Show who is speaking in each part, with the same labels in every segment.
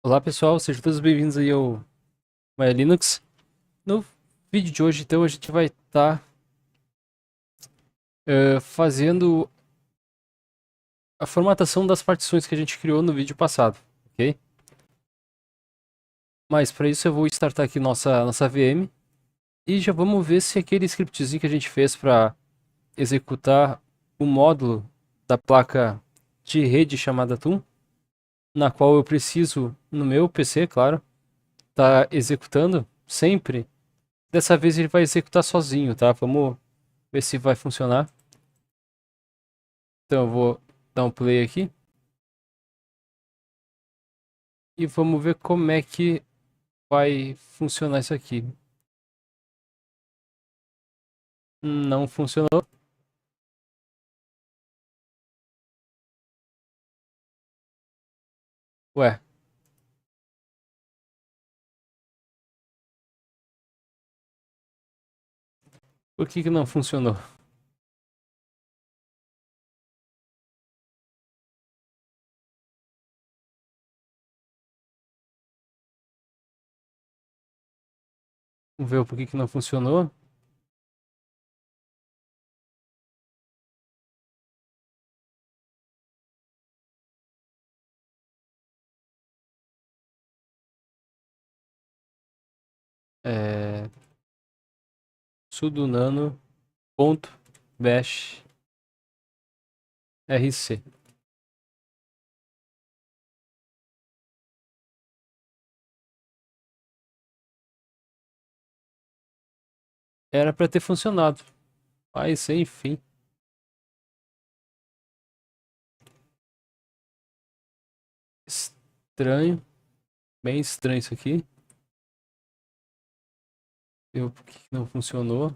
Speaker 1: Olá pessoal, sejam todos bem-vindos aí ao Maya Linux. No vídeo de hoje, então, a gente vai estar fazendo a formatação das partições que a gente criou no vídeo passado, ok? Mas para isso eu vou startar aqui nossa VM e já vamos ver se aquele scriptzinho que a gente fez para executar o módulo da placa de rede chamada TUM, na qual eu preciso, no meu PC, claro, tá executando sempre. Dessa vez ele vai executar sozinho, tá? Vamos ver se vai funcionar. Então eu vou dar um play aqui e vamos ver como é que vai funcionar isso aqui. Não funcionou. Ué, por que que não funcionou? Vamos ver o porquê que não funcionou. É, sudo nano ponto bash rc. Era para ter funcionado, mas enfim. Estranho, bem estranho isso aqui. Eu, por que que não funcionou?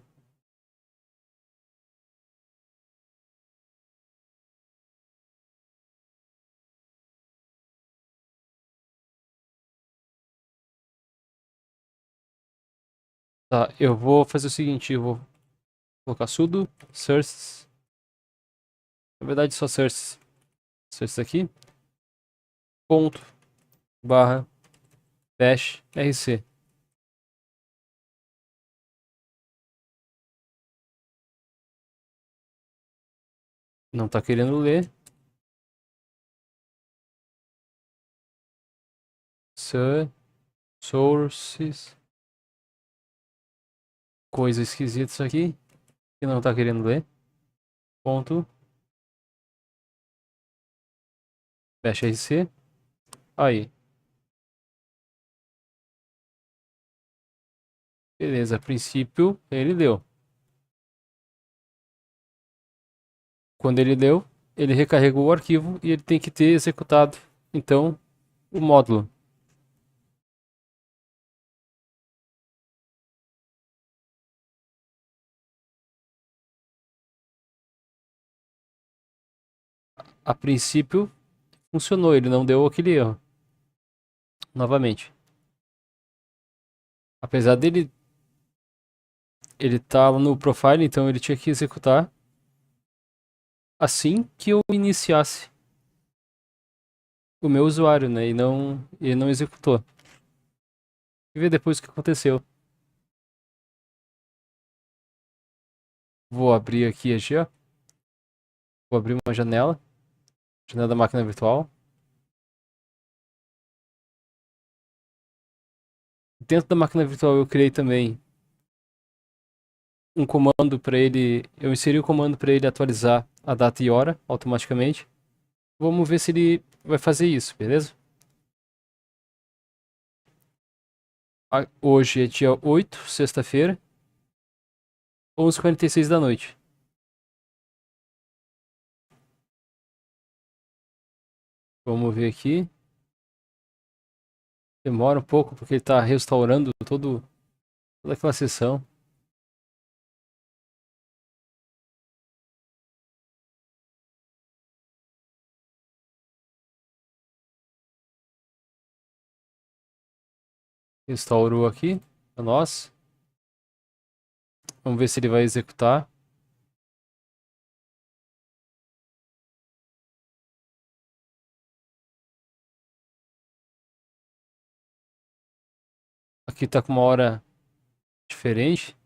Speaker 1: Tá, eu vou fazer o seguinte, eu vou colocar sudo source, na verdade só source aqui, ponto, barra, bash, rc. Não tá querendo ler. Sources. Coisa esquisita isso aqui. Que não tá querendo ler. Ponto. Bash RC. Aí. Beleza. A princípio, ele deu. Quando ele deu, ele recarregou o arquivo e ele tem que ter executado, então, o módulo. A princípio, funcionou. Ele não deu aquele erro. Novamente. Apesar dele ele tá no profile, então ele tinha que executar assim que eu iniciasse o meu usuário, né? E não, ele não executou. E ver depois o que aconteceu. Vou abrir aqui a G, ó. Vou abrir uma janela. Janela da máquina virtual. Dentro da máquina virtual eu criei também um comando para ele. Eu inseri o comando para ele atualizar a data e hora automaticamente. Vamos ver se ele vai fazer isso, beleza? Hoje é dia 8, sexta-feira, 11h46 da noite. Vamos ver aqui. Demora um pouco porque ele está restaurando toda aquela sessão. Restaurou aqui para nós. Vamos ver se ele vai executar. Aqui tá com uma hora diferente.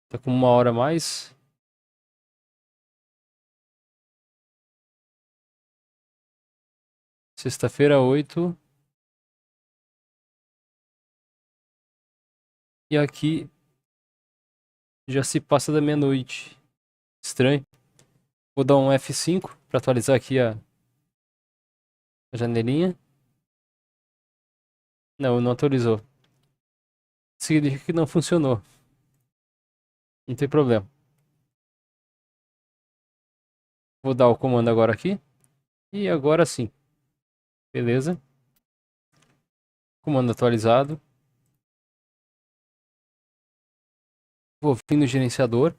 Speaker 1: Tá com uma hora a mais. Sexta-feira, 8. E aqui já se passa da meia-noite. Estranho. Vou dar um F5 para atualizar aqui a janelinha. Não, não atualizou. Significa que não funcionou. Não tem problema. Vou dar o comando agora aqui. E agora sim. Beleza. Comando atualizado. Vou vir no gerenciador.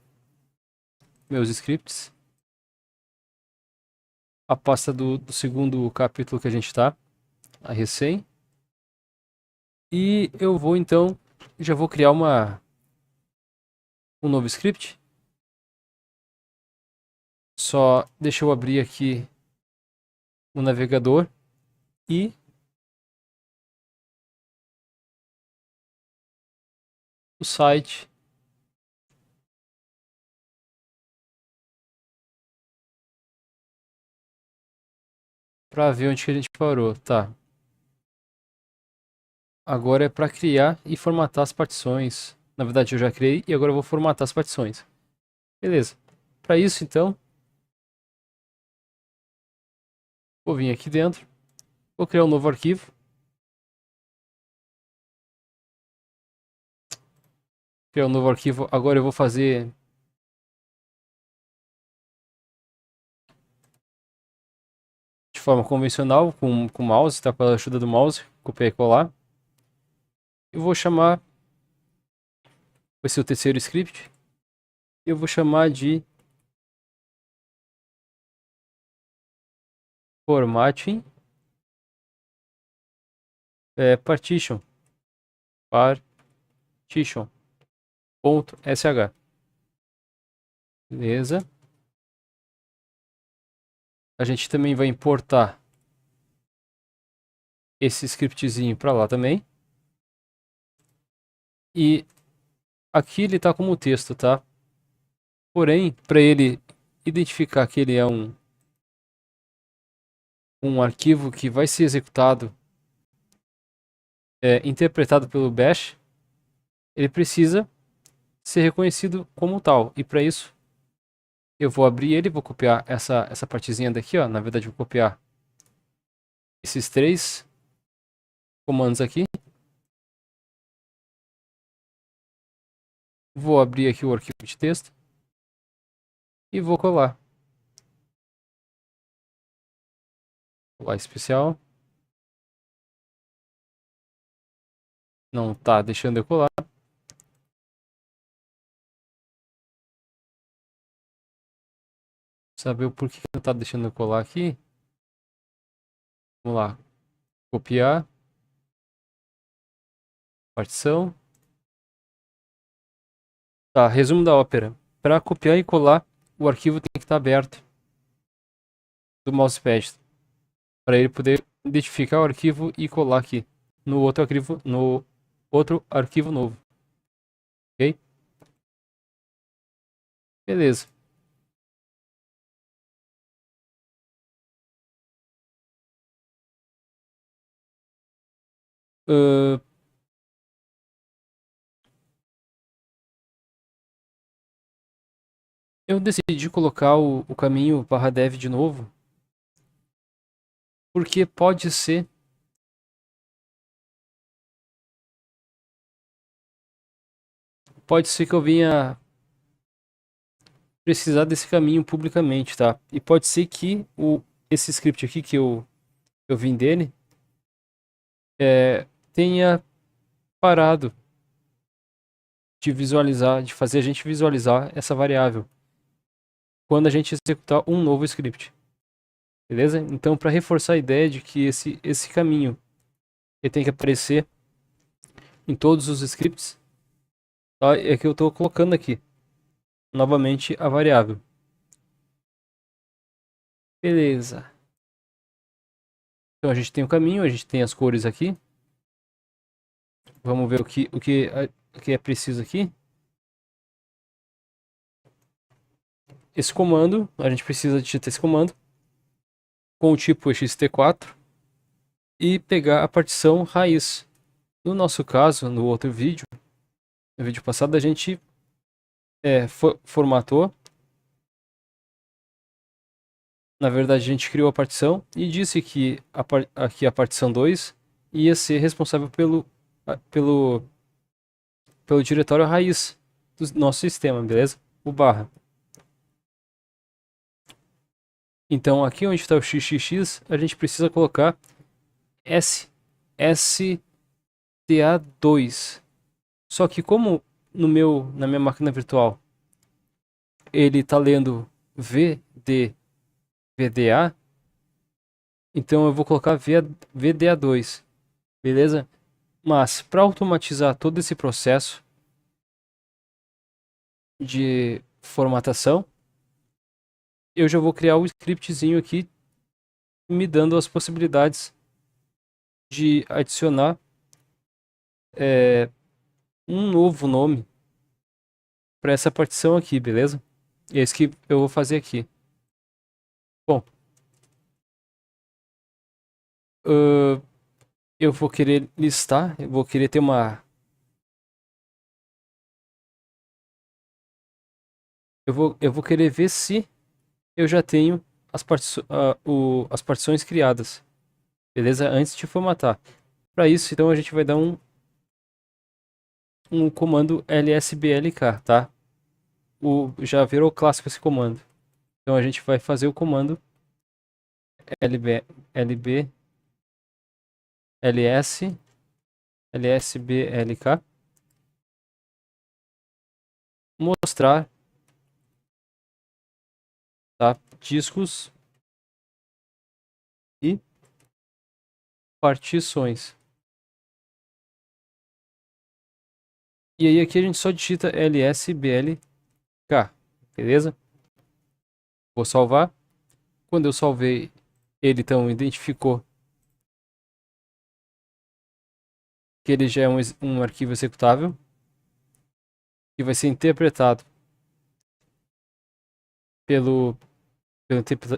Speaker 1: Meus scripts. A pasta do segundo capítulo que a gente tá. A recém. E eu vou então. Já vou criar um novo script. Só deixa eu abrir aqui o navegador. E o site. Para ver onde que a gente parou. Tá. Agora é para criar e formatar as partições. Na verdade, eu já criei e agora eu vou formatar as partições. Beleza. Para isso, então, vou vir aqui dentro. Vou criar um novo arquivo. Criar um novo arquivo. Agora eu vou fazer de forma convencional, com o mouse, tá? Com a ajuda do mouse. Copiar e colar. Eu vou chamar. Vai ser o terceiro script. Eu vou chamar de formatting partition. Partition. Ponto .sh. Beleza. A gente também vai importar esse scriptzinho para lá também. E aqui ele está como texto, tá? Porém, para ele identificar que ele é um arquivo que vai ser executado, interpretado pelo Bash, ele precisa ser reconhecido como tal. E para isso, eu vou abrir ele, vou copiar essa partezinha daqui, ó. Na verdade, vou copiar esses três comandos aqui. Vou abrir aqui o arquivo de texto e vou colar. Colar especial. Não tá deixando eu colar. Saber o porquê que não tá deixando eu colar aqui. Vamos lá. Copiar. Partição. Tá, resumo da ópera. Para copiar e colar, o arquivo tem que estar aberto do mousepad, para ele poder identificar o arquivo e colar aqui no outro arquivo novo. Ok? Beleza. Ahn, eu decidi colocar o caminho /dev de novo, porque pode ser que eu venha precisar desse caminho publicamente, tá? E pode ser que esse script aqui que eu vim dele tenha parado de visualizar, de fazer a gente visualizar essa variável quando a gente executar um novo script. Beleza? Então, para reforçar a ideia de que esse caminho ele tem que aparecer em todos os scripts, tá? É que eu estou colocando aqui novamente a variável. Beleza. Então a gente tem o caminho, a gente tem as cores aqui. Vamos ver o que é preciso aqui. Esse comando, a gente precisa digitar esse comando com o tipo ext4 e pegar a partição raiz. No nosso caso, no outro vídeo, no vídeo passado, a gente formatou. Na verdade, a gente criou a partição e disse que aqui a partição 2 ia ser responsável pelo diretório raiz do nosso sistema, beleza? O barra. Então, aqui onde está o xxx, a gente precisa colocar STA2. Só que como na minha máquina virtual ele está lendo VDA, então eu vou colocar VDA2, beleza? Mas para automatizar todo esse processo de formatação, eu já vou criar o scriptzinho aqui me dando as possibilidades de adicionar um novo nome para essa partição aqui, beleza? É isso que eu vou fazer aqui. Bom, eu vou querer listar, eu vou querer ter eu vou querer ver se eu já tenho as partições criadas, beleza? Antes de formatar. Para isso, então, a gente vai dar um comando lsblk, tá? Já virou clássico esse comando. Então a gente vai fazer o comando lb lsblk mostrar, tá? Discos e partições. E aí aqui a gente só digita lsblk, beleza? Vou salvar. Quando eu salvei, ele então identificou que ele já é um arquivo executável que vai ser interpretado pelo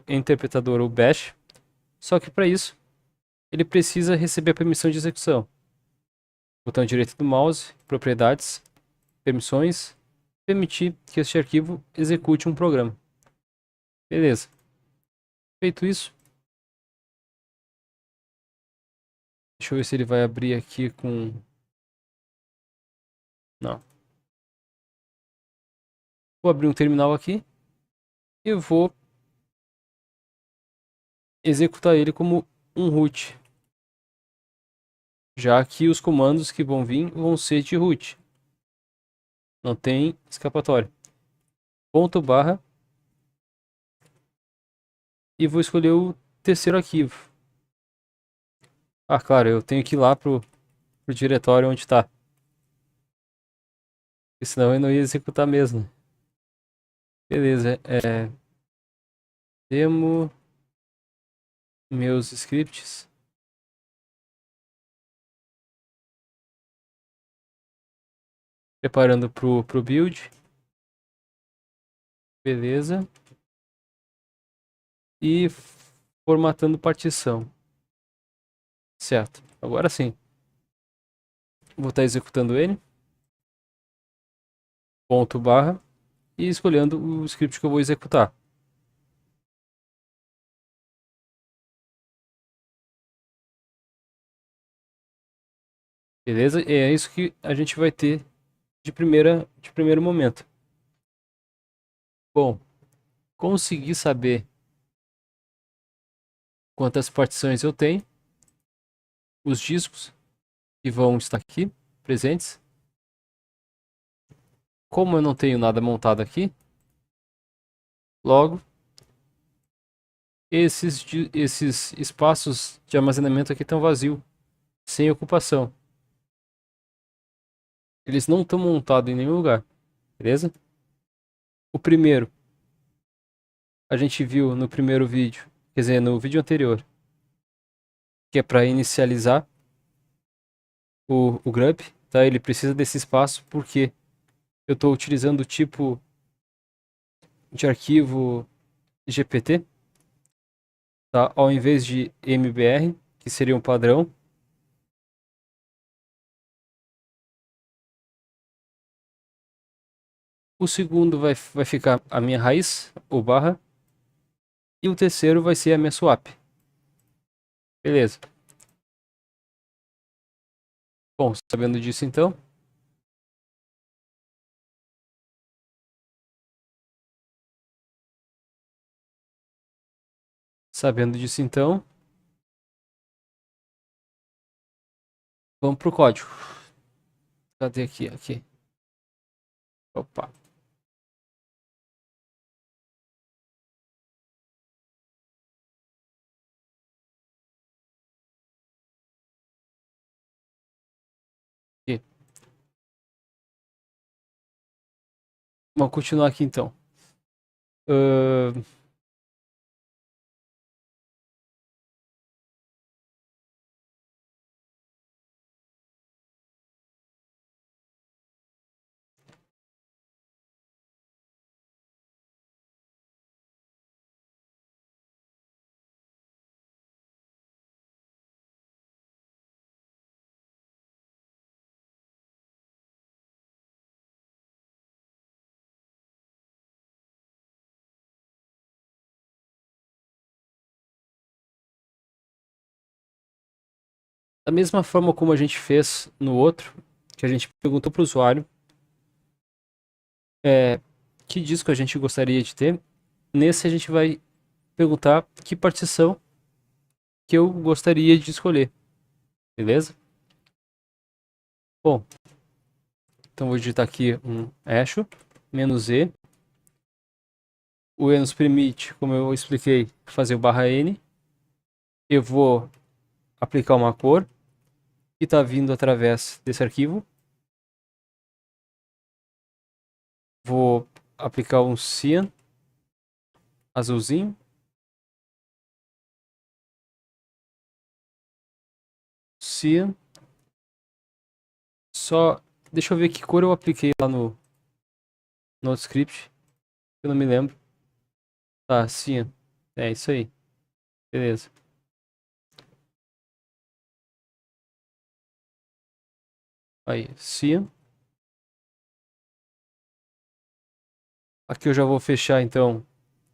Speaker 1: interpretador ou bash. Só que para isso ele precisa receber a permissão de execução. Botão direito do mouse, propriedades, permissões, permitir que este arquivo execute um programa. Beleza. Feito isso, deixa eu ver se ele vai abrir aqui com... Não. Vou abrir um terminal aqui e eu vou executar ele como um root, já que os comandos que vão vir vão ser de root. Não tem escapatória. Ponto barra e vou escolher o terceiro arquivo. Ah, claro, eu tenho que ir lá pro diretório onde está. Senão eu não ia executar mesmo. Beleza, demo meus scripts. Preparando pro build. Beleza. E formatando partição. Certo. Agora sim. Vou estar executando ele. Ponto barra. E escolhendo o script que eu vou executar. Beleza? E é isso que a gente vai ter de primeiro momento. Bom, consegui saber quantas partições eu tenho. Os discos que vão estar aqui presentes. Como eu não tenho nada montado aqui, logo esses espaços de armazenamento aqui estão vazios, sem ocupação. Eles não estão montados em nenhum lugar, beleza? O primeiro, a gente viu no primeiro vídeo, quer dizer, no vídeo anterior, que é para inicializar o grub. tá? Ele precisa desse espaço porque eu estou utilizando o tipo de arquivo GPT, tá? Ao invés de MBR, que seria um padrão. O segundo vai ficar a minha raiz, ou barra, e o terceiro vai ser a minha swap. Beleza. Bom, sabendo disso então, vamos pro código. Cadê aqui? Aqui. Opa. Aqui. Vamos continuar aqui então. Ahn, da mesma forma como a gente fez no outro, que a gente perguntou para o usuário que disco a gente gostaria de ter, nesse a gente vai perguntar que partição que eu gostaria de escolher, beleza? Bom, então vou digitar aqui um echo, "-e". O "e" nos permite, como eu expliquei, fazer o "-n". Eu vou aplicar uma cor que está vindo através desse arquivo. Vou aplicar um cyan azulzinho. Cyan. Só deixa eu ver que cor eu apliquei lá no outro script. Eu não me lembro. Tá, cyan. É isso aí. Beleza. Aí, cyan. Aqui eu já vou fechar então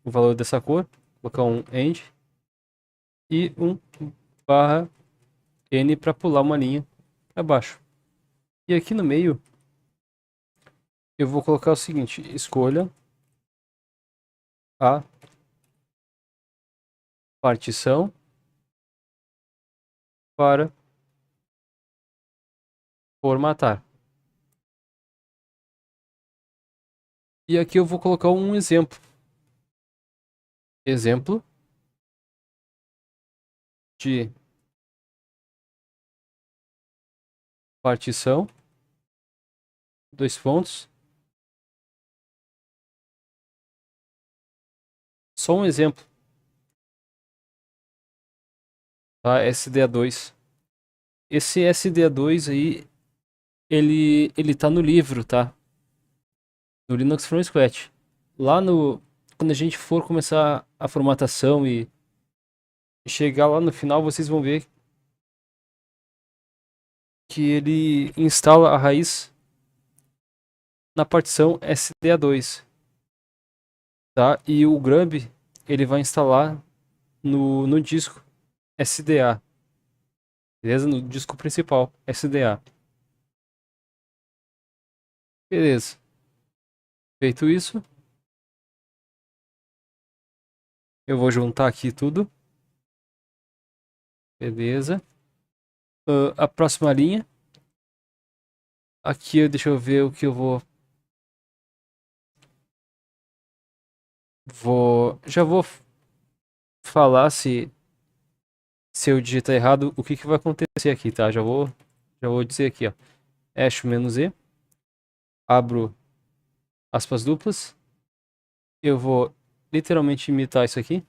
Speaker 1: o valor dessa cor. Vou colocar um end e um barra n para pular uma linha para baixo. E aqui no meio eu vou colocar o seguinte: escolha a partição para formatar. E aqui eu vou colocar um exemplo. Exemplo de partição, dois pontos. Só um exemplo, tá? SDA2. Esse SDA2 aí, ele tá no livro, tá? No Linux from Scratch. Lá no, quando a gente for começar a formatação e chegar lá no final, vocês vão ver que ele instala a raiz na partição SDA2, tá? E o Grub, ele vai instalar no disco SDA, beleza? No disco principal, SDA. Beleza. Feito isso, eu vou juntar aqui tudo. Beleza. A próxima linha. Aqui, deixa eu ver o que eu já vou falar se eu digitar errado, o que vai acontecer aqui, tá? Já vou dizer aqui, ó. Echo "-e". Abro aspas duplas. Eu vou literalmente imitar isso aqui.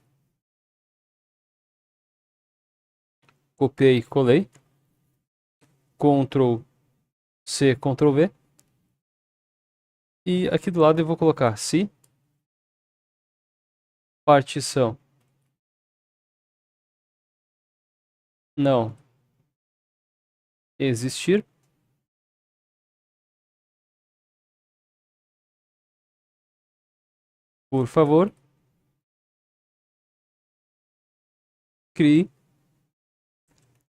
Speaker 1: Copiei, colei. Ctrl C, Ctrl V. E aqui do lado eu vou colocar se partição não existir, por favor, crie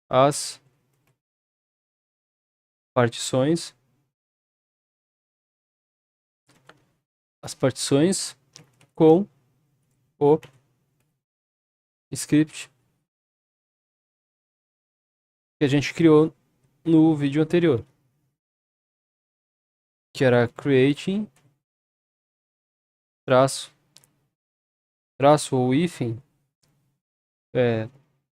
Speaker 1: as partições com o script que a gente criou no vídeo anterior, que era creating traço ou hífen,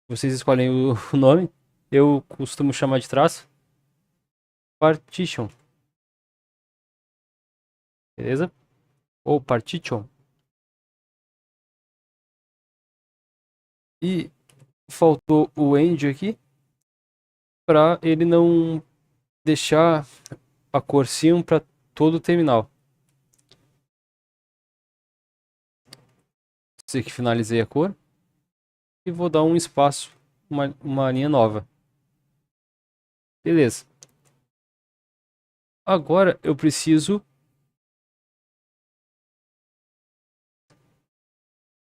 Speaker 1: vocês escolhem o nome, eu costumo chamar de traço, partition, beleza? Ou partition. E faltou o end aqui, para ele não deixar a cor sim para todo o terminal. Sei que finalizei a cor e vou dar um espaço, uma linha nova. Beleza. Agora eu preciso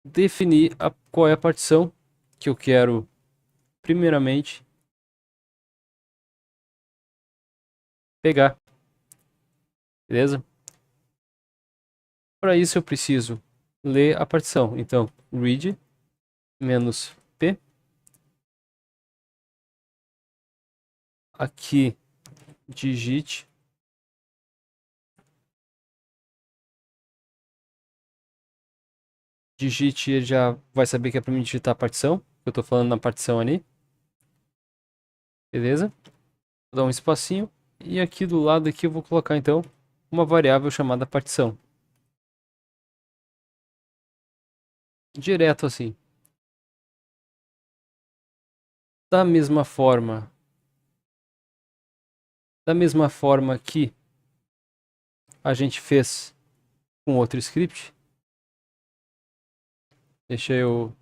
Speaker 1: definir qual é a partição que eu quero primeiramente pegar. Beleza? Para isso eu preciso ler a partição. Então, read -p. Aqui digite ele já vai saber que é para mim digitar a partição. Eu estou falando na partição ali. Beleza? Vou dar um espacinho. E aqui do lado aqui eu vou colocar então uma variável chamada partição. Direto assim. Da mesma forma que a gente fez com outro script. Deixa eu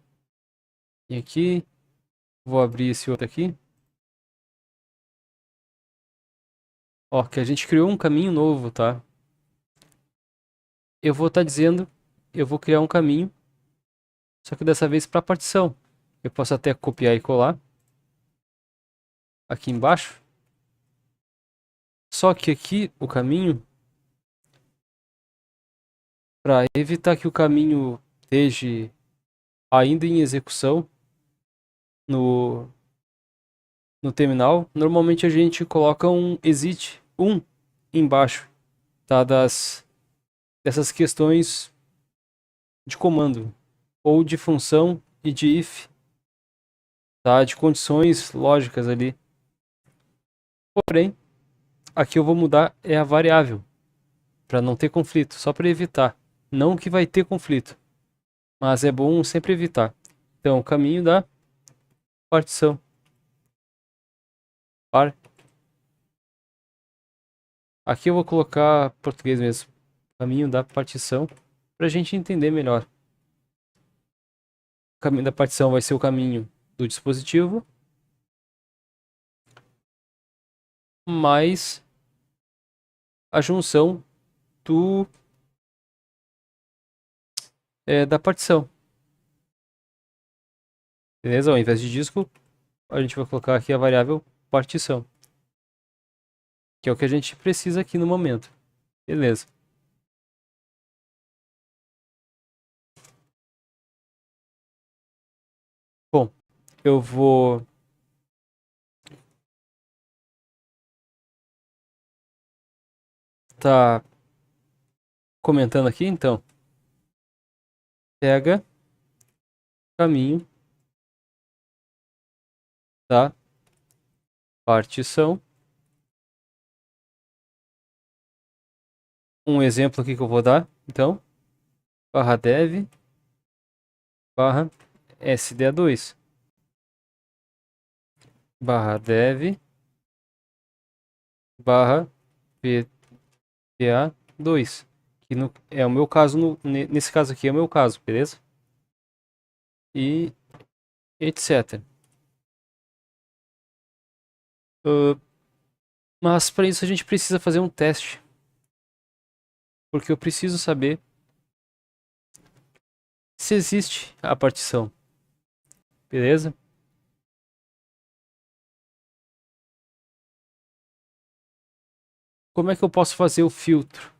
Speaker 1: ir aqui. Vou abrir esse outro aqui. Ó, que a gente criou um caminho novo, tá? Eu vou estar dizendo, eu vou criar um caminho, só que dessa vez para partição. Eu posso até copiar e colar aqui embaixo. Só que aqui o caminho, para evitar que o caminho esteja ainda em execução no terminal, normalmente a gente coloca um exit 1 embaixo, tá? Dessas questões de comando ou de função e de if, tá? De condições lógicas ali. Porém, aqui eu vou mudar é a variável para não ter conflito, só para evitar. Não que vai ter conflito, mas é bom sempre evitar. Então, o caminho da partição. Aqui eu vou colocar português mesmo. Caminho da partição, para a gente entender melhor. O caminho da partição vai ser o caminho do dispositivo mais a junção da partição. Beleza? Ao invés de disco, a gente vai colocar aqui a variável partição, que é o que a gente precisa aqui no momento. Beleza. Bom, eu vou tá comentando aqui, então. Pega caminho da partição. Um exemplo aqui que eu vou dar, então, /dev /sda2 /dev VDA2, que é o meu caso, nesse caso aqui é o meu caso, beleza? E etc. Mas para isso a gente precisa fazer um teste, porque eu preciso saber se existe a partição, beleza? Como é que eu posso fazer o filtro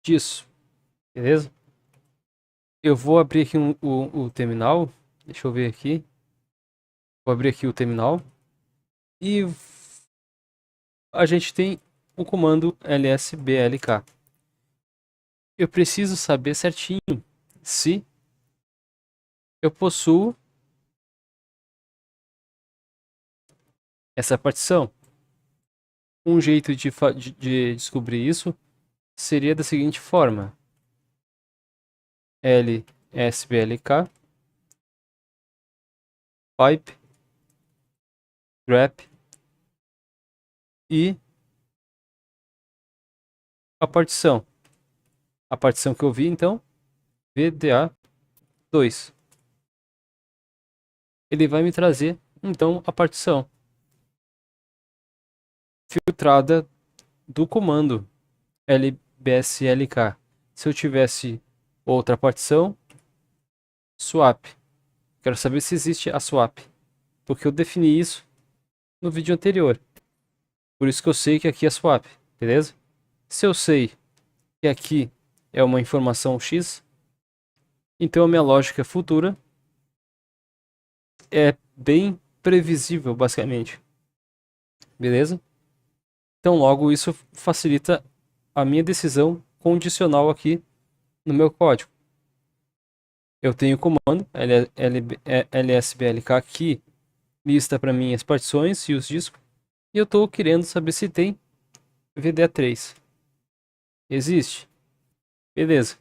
Speaker 1: disso, beleza? Eu vou abrir aqui o terminal, deixa eu ver aqui. Vou abrir aqui o terminal e a gente tem o comando lsblk. Eu preciso saber certinho se eu possuo essa partição. Um jeito de descobrir isso seria da seguinte forma: lsblk pipe grep e a partição. A partição que eu vi, então, VDA2. Ele vai me trazer, então, a partição filtrada do comando lbslk. Se eu tivesse outra partição, swap. Quero saber se existe a swap, porque eu defini isso no vídeo anterior. Por isso que eu sei que aqui é swap, beleza? Se eu sei que aqui é uma informação X, então a minha lógica futura é bem previsível, basicamente. Beleza? Então logo isso facilita a minha decisão condicional aqui no meu código. Eu tenho o comando lsblk que lista para mim as partições e os discos. E eu estou querendo saber se tem VDA3. Existe? Beleza.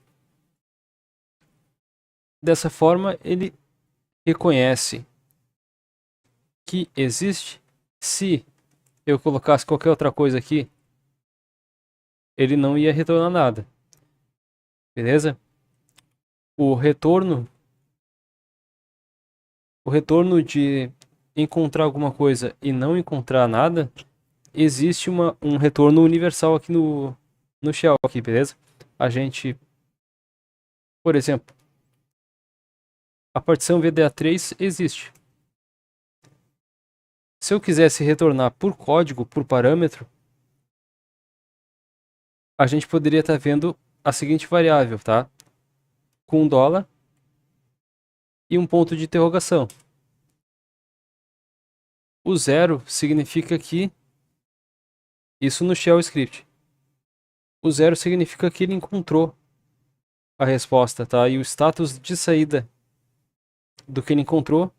Speaker 1: Dessa forma ele reconhece que existe. Se eu colocasse qualquer outra coisa aqui, ele não ia retornar nada. Beleza? O retorno de encontrar alguma coisa e não encontrar nada, existe um retorno universal aqui no shell aqui, beleza? A gente, por exemplo, a partição VDA3 existe. Se eu quisesse retornar por código, por parâmetro, a gente poderia estar vendo a seguinte variável, tá? Com $, e um ponto de interrogação. O 0 significa que, isso no shell script, o 0 significa que ele encontrou a resposta, tá? E o status de saída do que ele encontrou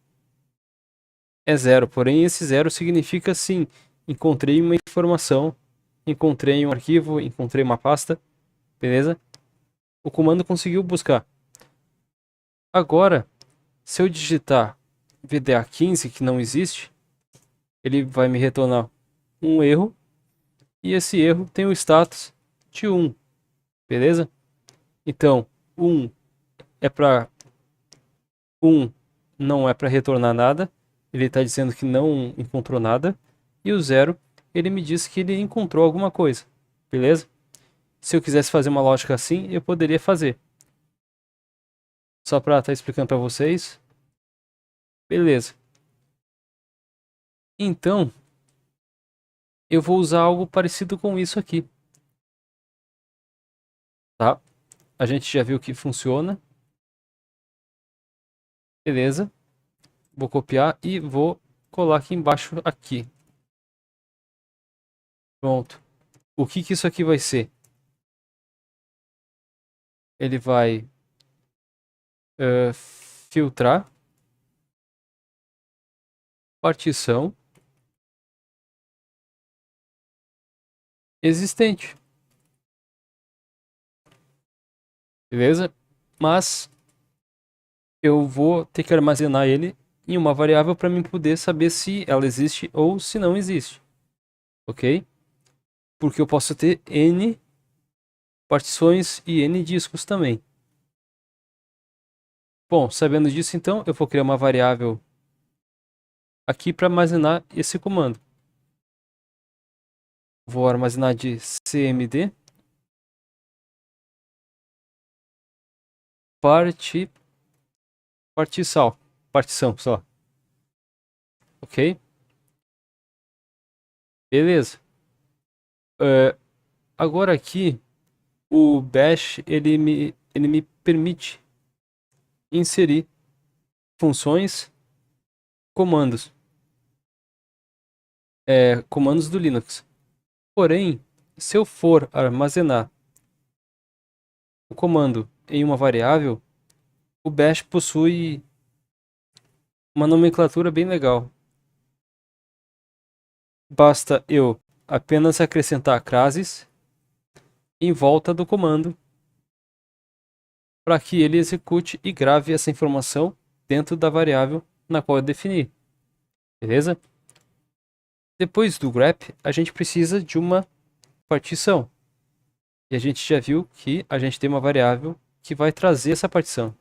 Speaker 1: é 0. Porém, esse 0 significa sim, encontrei uma informação, encontrei um arquivo, encontrei uma pasta, beleza? O comando conseguiu buscar. Agora, se eu digitar VDA15, que não existe, ele vai me retornar um erro, e esse erro tem o status de 1, beleza? Então, 1 é para 1 não é para retornar nada, ele está dizendo que não encontrou nada, e o 0 ele me diz que ele encontrou alguma coisa, beleza? Se eu quisesse fazer uma lógica assim, eu poderia fazer. Só para estar explicando para vocês. Beleza. Então, eu vou usar algo parecido com isso aqui. Tá? A gente já viu que funciona. Beleza. Vou copiar e vou colar aqui embaixo aqui. Pronto. O que isso aqui vai ser? Ele vai filtrar partição existente. Beleza? Mas eu vou ter que armazenar ele em uma variável para mim poder saber se ela existe ou se não existe. ok? Porque eu posso ter N partições e N discos também. Bom, sabendo disso, então, eu vou criar uma variável aqui para armazenar esse comando. Vou armazenar de cmd partição, só. Ok? Beleza. Agora aqui, o bash ele me permite inserir funções, comandos, comandos do Linux. Porém, se eu for armazenar o comando em uma variável, o bash possui uma nomenclatura bem legal. Basta eu apenas acrescentar crases em volta do comando para que ele execute e grave essa informação dentro da variável na qual eu defini. Beleza? Depois do grep, a gente precisa de uma partição. E a gente já viu que a gente tem uma variável que vai trazer essa partição.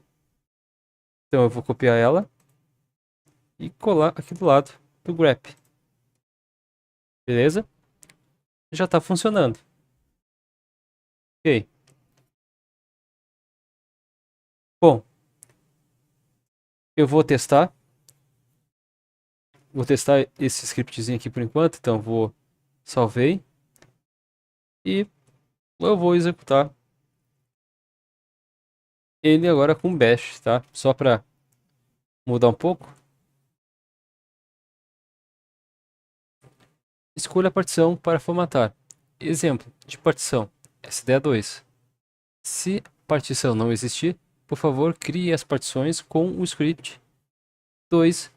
Speaker 1: Então eu vou copiar ela e colar aqui do lado do grep. Beleza? Já está funcionando. Ok. Bom, eu vou testar. Vou testar esse scriptzinho aqui por enquanto. Então vou salvei. E eu vou executar ele agora com bash, tá? Só para mudar um pouco. Escolha a partição para formatar. Exemplo de partição SDA2. Se partição não existir, por favor, crie as partições com o script 2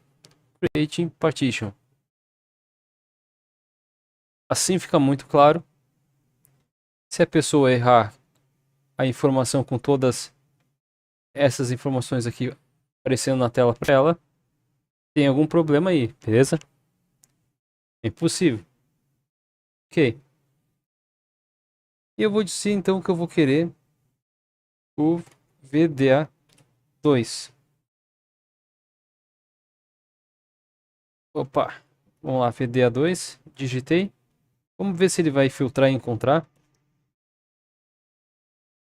Speaker 1: creating partition. Assim fica muito claro. Se a pessoa errar a informação com todas essas informações aqui aparecendo na tela para ela, tem algum problema aí, beleza? É impossível. Ok. E eu vou dizer então que eu vou querer o VDA2. Opa, vamos lá, VDA2, digitei. Vamos ver se ele vai filtrar e encontrar.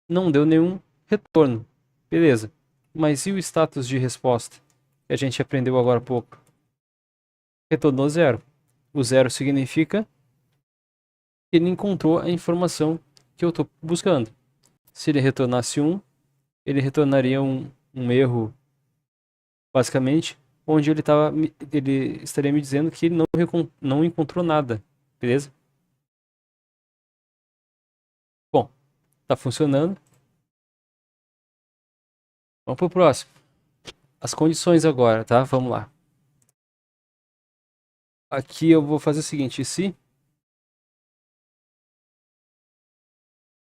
Speaker 1: Não deu nenhum retorno. Beleza. Mas e o status de resposta que a gente aprendeu agora há pouco? Retornou zero. O zero significa que ele encontrou a informação que eu estou buscando. Se ele retornasse 1, ele retornaria um erro, basicamente, onde ele estaria me dizendo que ele não encontrou nada. Beleza? Bom, está funcionando. Vamos para o próximo. As condições agora, tá? Vamos lá. Aqui eu vou fazer o seguinte, se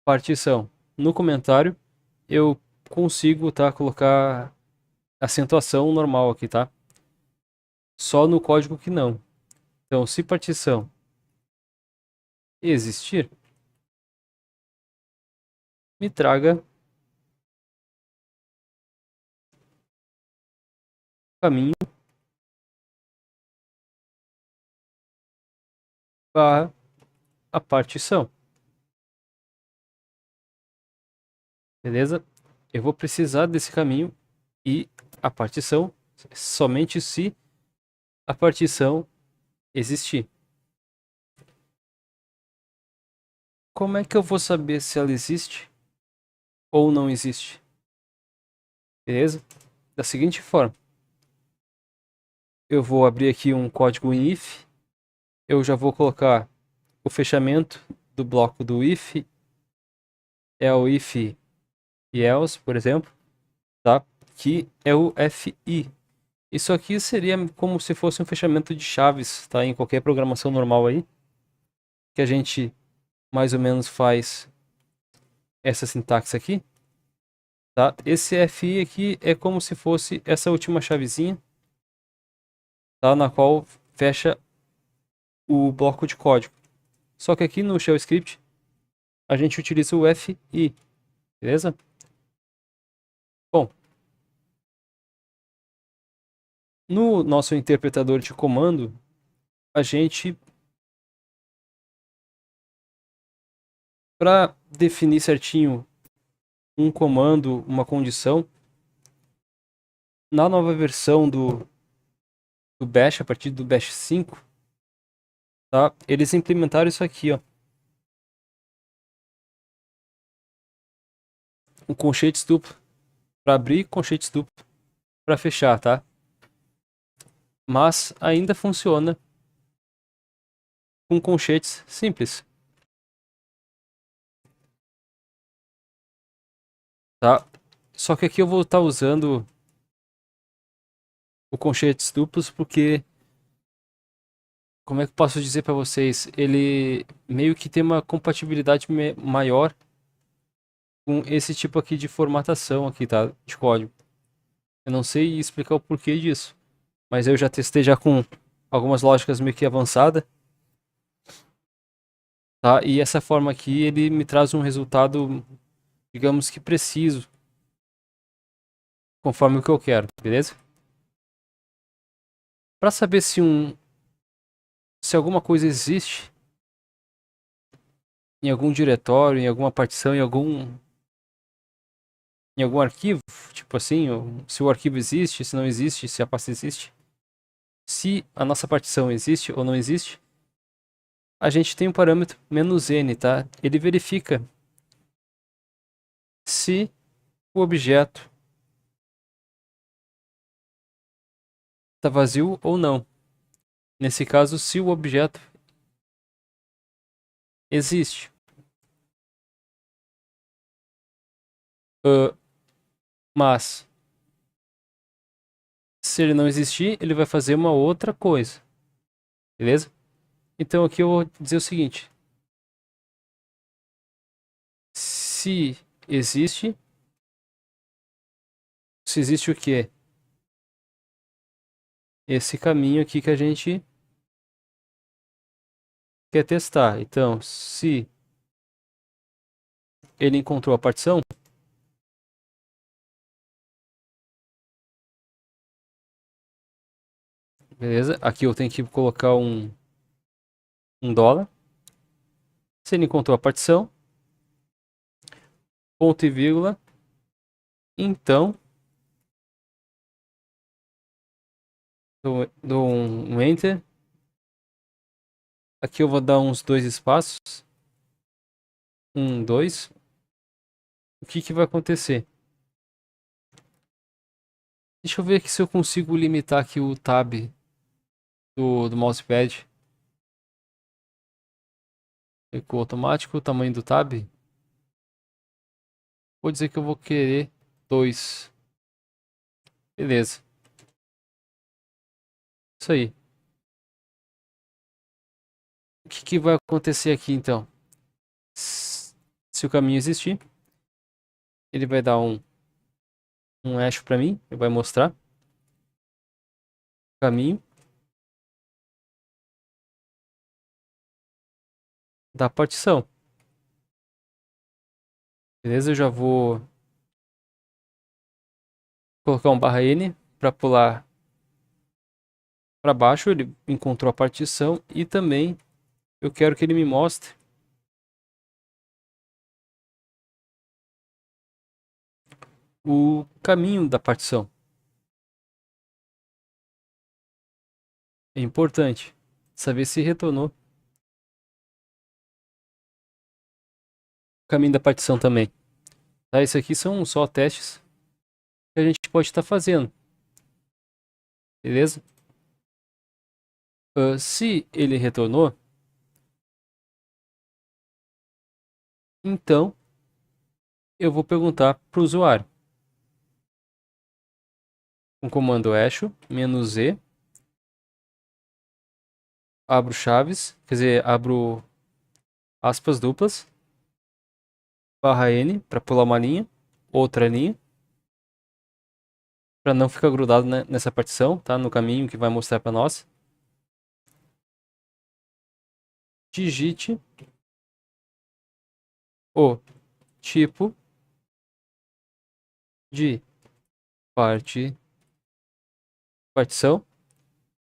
Speaker 1: partição no comentário, eu consigo, tá, colocar acentuação normal aqui, tá? Só no código que não. Então, se partição existir, me traga caminho para a partição. Beleza? Eu vou precisar desse caminho e a partição somente se a partição existir. Como é que eu vou saber se ela existe ou não existe? Beleza? Da seguinte forma. Eu vou abrir aqui um código em if. Eu já vou colocar o fechamento do bloco do if. É o if e else, por exemplo. Tá? Que é o FI. Isso aqui seria como se fosse um fechamento de chaves, tá? Em qualquer programação normal aí. Que a gente mais ou menos faz essa sintaxe aqui. Tá? Esse FI aqui é como se fosse essa última chavezinha, tá? Na qual fecha o bloco de código. Só que aqui no Shell Script a gente utiliza o FI, beleza? Bom, no nosso interpretador de comando, a gente, para definir certinho um comando, uma condição, na nova versão do Bash, a partir do Bash 5, tá? Eles implementaram isso aqui, ó. Um colchetes duplo para abrir, colchetes duplo para fechar, tá? Mas ainda funciona com colchetes simples, tá? Só que aqui eu vou estar usando o colchetes duplos porque, como é que eu posso dizer para vocês, ele meio que tem uma compatibilidade maior com esse tipo aqui de formatação aqui, tá? De código. Eu não sei explicar o porquê disso, mas eu já testei já com algumas lógicas meio que avançadas, tá? E essa forma aqui, ele me traz um resultado, digamos que preciso, conforme o que eu quero, beleza? Para saber se alguma coisa existe em algum diretório, em alguma partição, em algum arquivo, tipo assim, se o arquivo existe, se não existe, se a pasta existe, se a nossa partição existe ou não existe, a gente tem um parâmetro "-n", tá? Ele verifica se o objeto está vazio ou não. Nesse caso, se o objeto existe. Uh, mas, se ele não existir, ele vai fazer uma outra coisa. Beleza? Então aqui eu vou dizer o seguinte. Se existe... Se existe o quê? Esse caminho aqui que a gente quer testar. Então, se ele encontrou a partição, beleza? Aqui eu tenho que colocar um dólar. Se ele encontrou a partição, ponto e vírgula, então dou um enter. Aqui eu vou dar uns 2 espaços. 1, 2. O que vai acontecer? Deixa eu ver aqui se eu consigo limitar aqui o tab do mousepad. Recuo automático, o tamanho do tab. Vou dizer que eu vou querer 2. Beleza. Isso aí. O que vai acontecer aqui então? Se o caminho existir, ele vai dar um hash para mim, ele vai mostrar o caminho da partição. Beleza? Eu já vou colocar um /n para pular para baixo. Ele encontrou a partição e também eu quero que ele me mostre o caminho da partição. É importante saber se retornou o caminho da partição também. Tá? Isso aqui são só testes que a gente pode estar fazendo. Beleza? Se ele retornou, então eu vou perguntar para o usuário. Com o comando echo -z, abro chaves, quer dizer, abro aspas duplas, /n para pular uma linha, outra linha, para não ficar grudado nessa partição, tá? No caminho que vai mostrar para nós. digite o tipo de partição.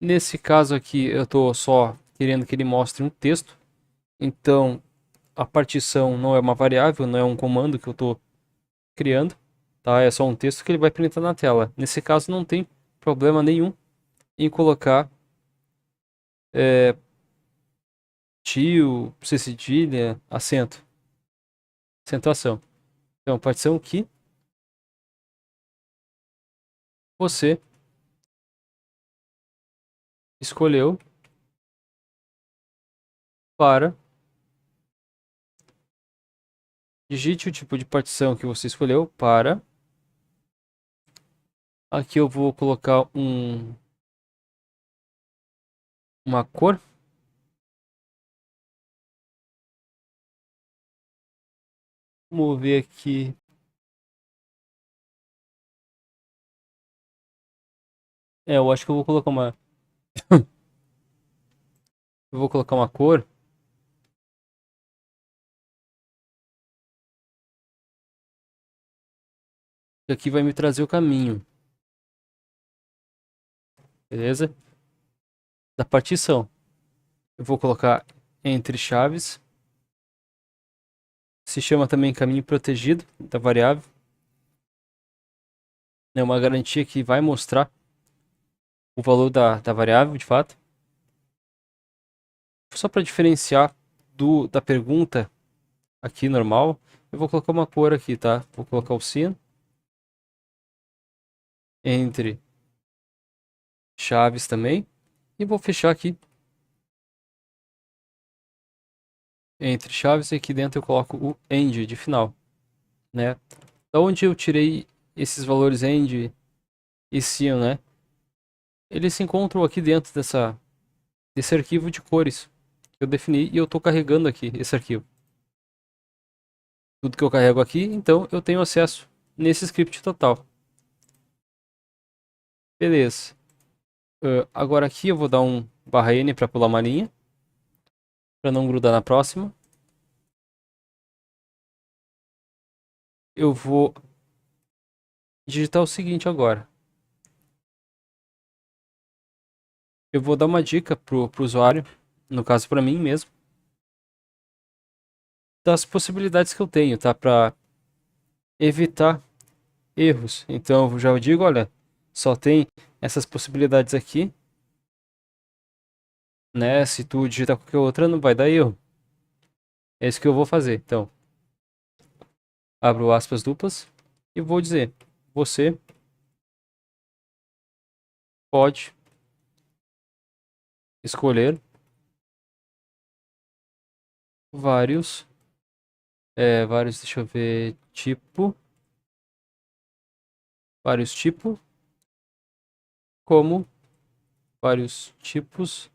Speaker 1: Nesse caso aqui, eu estou só querendo que ele mostre um texto. Então, a partição não é uma variável, não é um comando que eu estou criando, tá? É só um texto que ele vai printar na tela. Nesse caso, não tem problema nenhum em colocar tio, C cedilha, acento, acentuação. Então, partição que você escolheu para digite o tipo de partição que você escolheu para. Aqui eu vou colocar uma cor. Vamos ver aqui. Eu acho que eu vou colocar uma. Eu vou colocar uma cor. Que aqui vai me trazer o caminho. Beleza? Da partição. Eu vou colocar entre chaves. Se chama também caminho protegido da variável. É uma garantia que vai mostrar o valor da variável, de fato. Só para diferenciar da pergunta aqui normal, eu vou colocar uma cor aqui, tá? Vou colocar o sino entre chaves também. E vou fechar aqui entre chaves e aqui dentro eu coloco o end de final, né? Da onde eu tirei esses valores end e sino, né? Eles se encontram aqui dentro desse arquivo de cores que eu defini e eu estou carregando aqui esse arquivo. Tudo que eu carrego aqui, então eu tenho acesso nesse script total. Beleza. Agora aqui eu vou dar um /n para pular uma linha, para não grudar na próxima. Eu vou digitar o seguinte agora. Eu vou dar uma dica pro usuário, no caso para mim mesmo, das possibilidades que eu tenho, tá? Para evitar erros. Então eu já digo, olha, só tem essas possibilidades aqui, né? Se tu digitar qualquer outra, não vai dar erro. É isso que eu vou fazer. Então, abro aspas duplas e vou dizer: você pode escolher vários, deixa eu ver, vários tipos, como, vários tipos,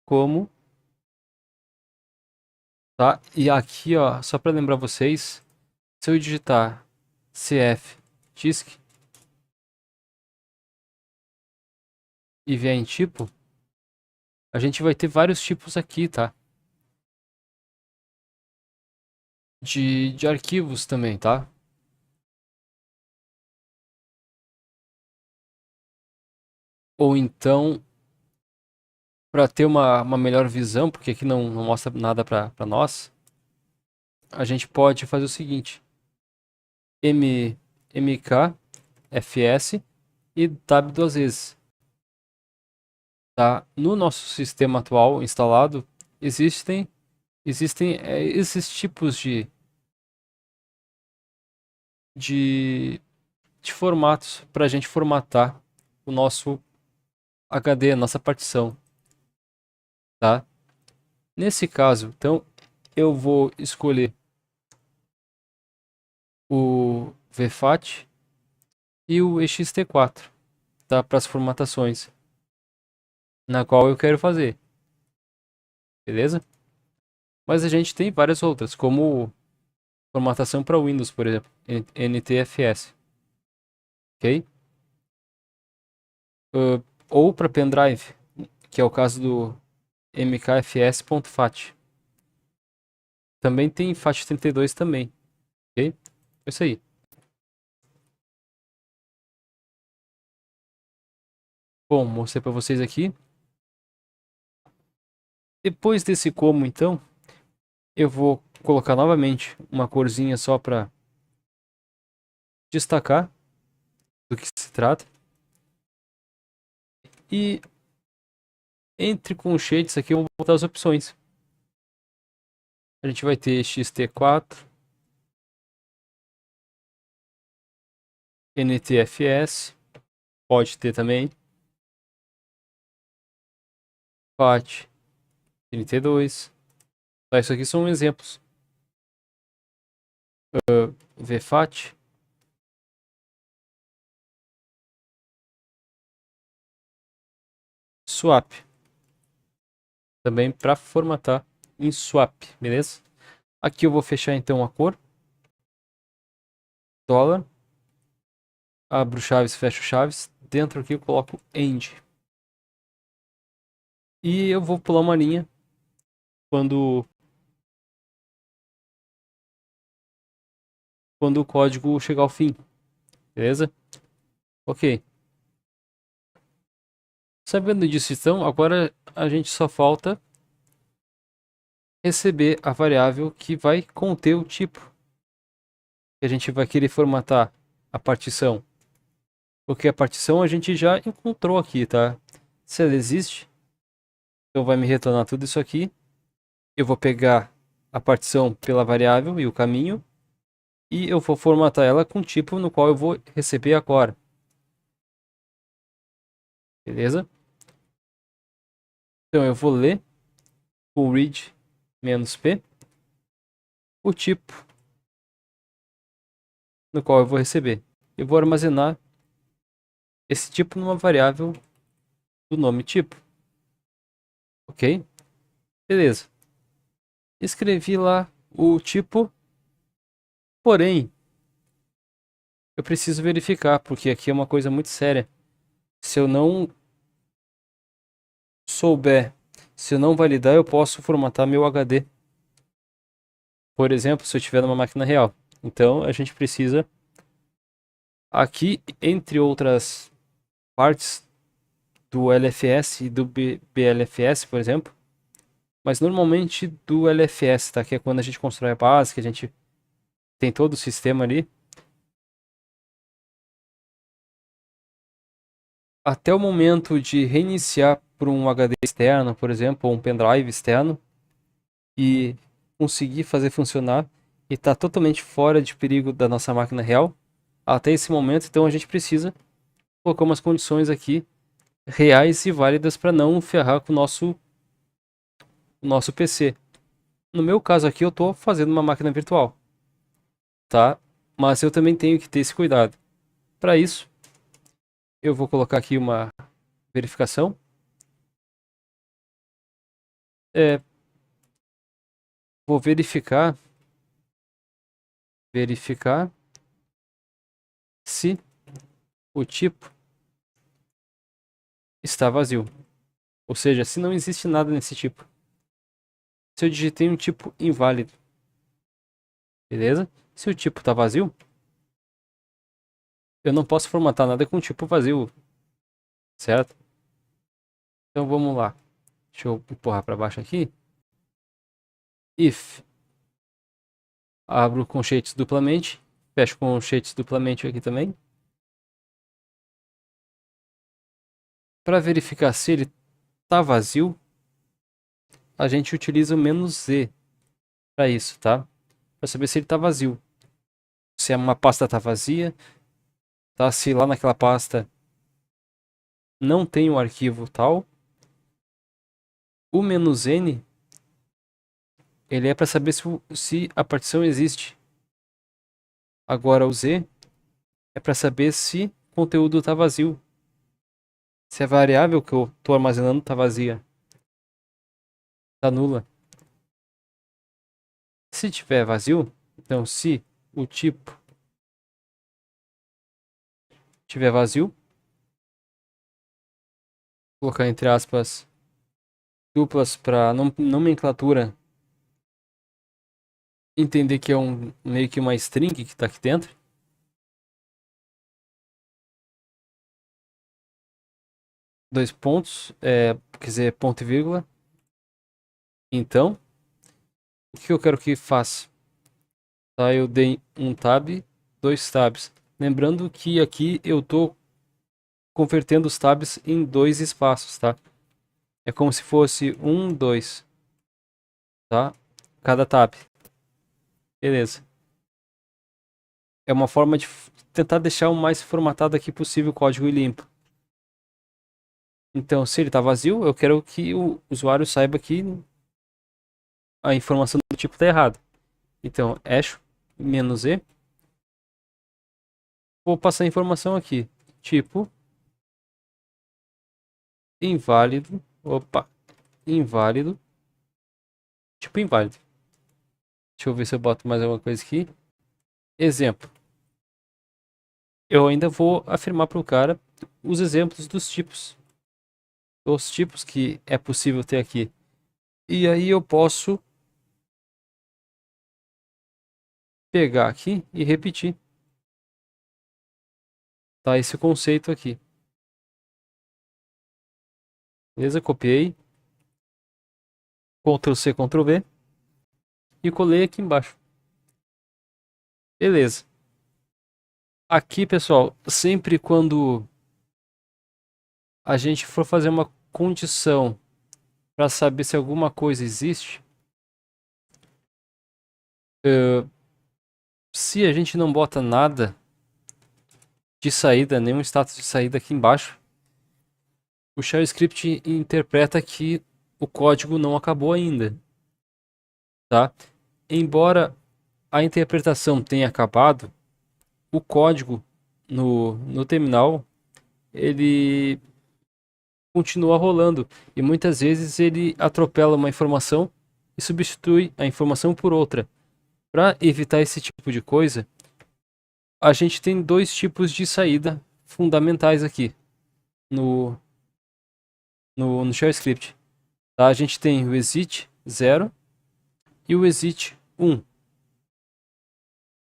Speaker 1: como, tá? E aqui, ó, só para lembrar vocês, se eu digitar cf disk e vier em tipo, a gente vai ter vários tipos aqui, tá? De arquivos também, tá? Ou então, para ter uma melhor visão, porque aqui não mostra nada para nós, a gente pode fazer o seguinte: mk fs e tab duas vezes. Tá? No nosso sistema atual instalado, existem esses tipos de, de formatos para a gente formatar o nosso HD, a nossa partição. Tá? Nesse caso, então, eu vou escolher o VFAT e o ext4, tá? Para as formatações na qual eu quero fazer, beleza? Mas a gente tem várias outras, como formatação para Windows, por exemplo, NTFS, ok? Ou para pendrive, que é o caso do mkfs.fat. Também tem FAT32 também, ok? É isso aí. Bom, mostrei para vocês aqui. Depois desse como, então, eu vou colocar novamente uma corzinha só para destacar do que se trata. E entre colchetes aqui eu vou botar as opções. A gente vai ter XT4, NTFS, pode ter também, FAT 32. Tá, isso aqui são exemplos. VFAT, swap, também para formatar em swap, beleza? Aqui eu vou fechar então a cor, dólar, abro chaves, fecho chaves, dentro aqui eu coloco end. E eu vou pular uma linha quando o código chegar ao fim, beleza? Ok. Sabendo disso então, agora a gente só falta receber a variável que vai conter o tipo que a gente vai querer formatar a partição. Porque a partição a gente já encontrou aqui, tá? Se ela existe, então vai me retornar tudo isso aqui. Eu vou pegar a partição pela variável e o caminho e eu vou formatar ela com o tipo no qual eu vou receber agora. Beleza? Então eu vou ler o read "-p", o tipo no qual eu vou receber. Eu vou armazenar esse tipo numa variável do nome tipo. Ok? Beleza. Escrevi lá o tipo, porém, eu preciso verificar, porque aqui é uma coisa muito séria. Se eu não souber, se eu não validar, eu posso formatar meu HD. Por exemplo, se eu estiver numa máquina real. Então, a gente precisa, aqui, entre outras partes do LFS e do BLFS, por exemplo, mas normalmente do LFS, tá? Que é quando a gente constrói a base, que a gente tem todo o sistema ali. Até o momento de reiniciar por um HD externo, por exemplo, ou um pendrive externo, e conseguir fazer funcionar e está totalmente fora de perigo da nossa máquina real, até esse momento, então a gente precisa colocar umas condições aqui reais e válidas para não ferrar com o nosso PC. No meu caso aqui, eu estou fazendo uma máquina virtual, tá? Mas eu também tenho que ter esse cuidado. Para isso, eu vou colocar aqui uma verificação. É, vou verificar se o tipo está vazio. Ou seja, se não existe nada nesse tipo. Se eu digitei um tipo inválido, beleza? Se o tipo está vazio, eu não posso formatar nada com tipo vazio, certo? Então vamos lá. Deixa eu empurrar para baixo aqui. If abro colchetes duplamente, fecho colchetes duplamente aqui também. Para verificar se ele está vazio, a gente utiliza o "-z" para isso, tá? Para saber se ele está vazio. Se uma pasta está vazia, tá? Se lá naquela pasta não tem um arquivo tal. O "-n" ele é para saber se a partição existe. Agora o "z" é para saber se o conteúdo está vazio. Se a variável que eu estou armazenando está vazia. Está nula. Se tiver vazio, então se o tipo tiver vazio, vou colocar entre aspas duplas para nomenclatura entender que é meio que uma string que está aqui dentro. Dois pontos, quer dizer, ponto e vírgula. Então, o que eu quero que faça? Tá, eu dei um tab, dois tabs. Lembrando que aqui eu estou convertendo os tabs em dois espaços, tá? É como se fosse um, dois, tá? Cada tab. Beleza. É uma forma de tentar deixar o mais formatado aqui possível o código e limpo. Então, se ele está vazio, eu quero que o usuário saiba que a informação do tipo está errada. Então, hash -e. Vou passar a informação aqui. Tipo inválido. Opa, inválido. Tipo inválido. Deixa eu ver se eu boto mais alguma coisa aqui. Exemplo. Eu ainda vou afirmar para o cara os exemplos dos tipos. Os tipos que é possível ter aqui. E aí eu posso pegar aqui e repetir. Tá, esse conceito aqui. Beleza? Copiei. Ctrl C, Ctrl V. E colei aqui embaixo. Beleza. Aqui, pessoal, sempre quando a gente for fazer uma condição para saber se alguma coisa existe, se a gente não bota nada de saída, nenhum status de saída aqui embaixo, o shell script interpreta que o código não acabou ainda, tá? Embora a interpretação tenha acabado, o código no terminal ele continua rolando e muitas vezes ele atropela uma informação e substitui a informação por outra. Para evitar esse tipo de coisa, a gente tem dois tipos de saída fundamentais aqui no shell script. Tá? A gente tem o exit 0 e o exit 1.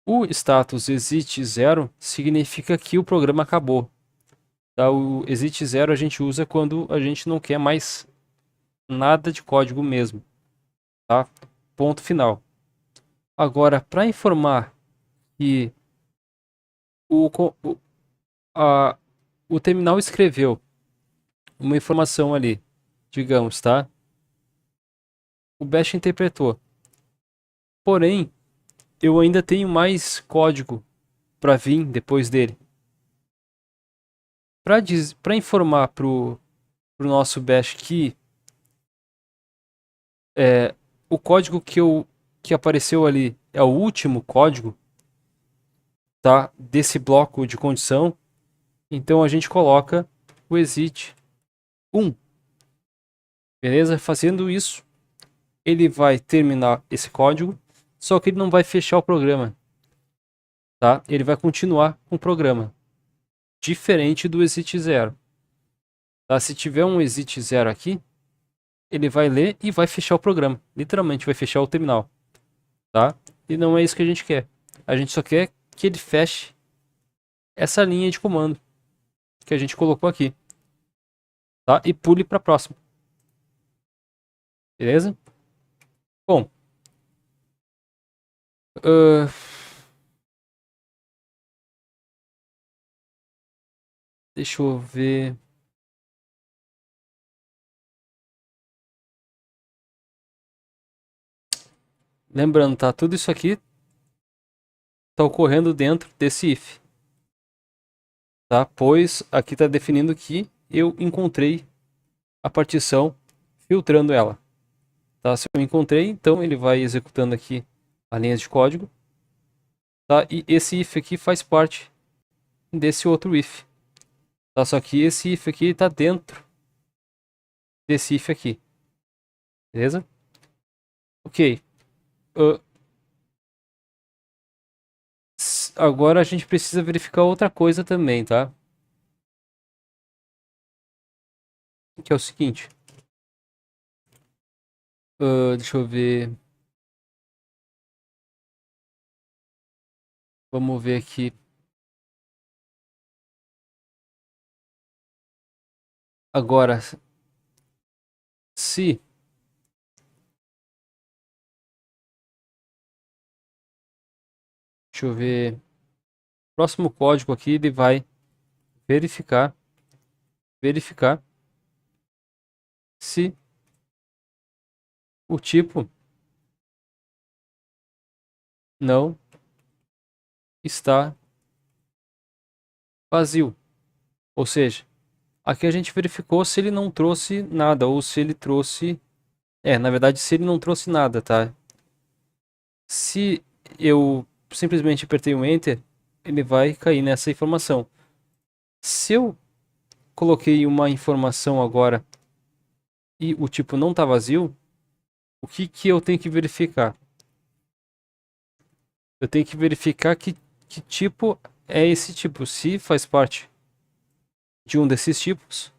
Speaker 1: O status exit 0 significa que o programa acabou. Tá? O exit 0 a gente usa quando a gente não quer mais nada de código mesmo. Tá? Ponto final. Agora, para informar que o, o, o terminal escreveu uma informação ali, digamos, tá? O bash interpretou. Porém, eu ainda tenho mais código para vir depois dele. Para informar pro nosso bash que o código que apareceu ali é o último código, tá? Desse bloco de condição, então a gente coloca o exit 1. Beleza? Fazendo isso, ele vai terminar esse código, só que ele não vai fechar o programa, tá? Ele vai continuar com o programa, diferente do exit 0. Tá? Se tiver um exit 0 aqui, ele vai ler e vai fechar o programa. Literalmente vai fechar o terminal, tá? E não é isso que a gente quer. A gente só quer que ele feche essa linha de comando que a gente colocou aqui, tá? E pule para a próxima. Beleza? Bom, deixa eu ver. Lembrando, tá? Tudo isso aqui está ocorrendo dentro desse if, tá? Pois aqui está definindo que eu encontrei a partição filtrando ela, tá? Se eu encontrei, então ele vai executando aqui a linha de código, tá? E esse if aqui faz parte desse outro if, tá? Só que esse if aqui está dentro desse if aqui, beleza? Ok. Agora a gente precisa verificar outra coisa também, tá? Que é o seguinte. Deixa eu ver. Vamos ver aqui. Agora, se. Deixa eu ver. Próximo código aqui, ele vai verificar. Verificar se o tipo não está vazio. Ou seja, aqui a gente verificou se ele não trouxe nada, ou se ele trouxe. Na verdade, se ele não trouxe nada, tá? Se eu simplesmente apertei um Enter, ele vai cair nessa informação. Se eu coloquei uma informação agora e o tipo não está vazio, o que eu tenho que verificar? Eu tenho que verificar que tipo é esse tipo, se faz parte de um desses tipos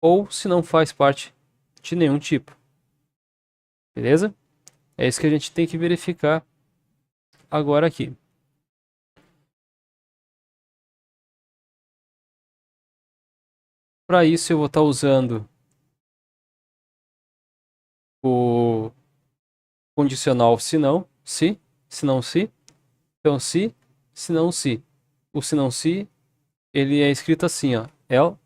Speaker 1: ou se não faz parte de nenhum tipo. Beleza? É isso que a gente tem que verificar agora aqui. Para isso eu vou estar usando o condicional se não, se não se, então se não se. O se não se, ele é escrito assim, ó, else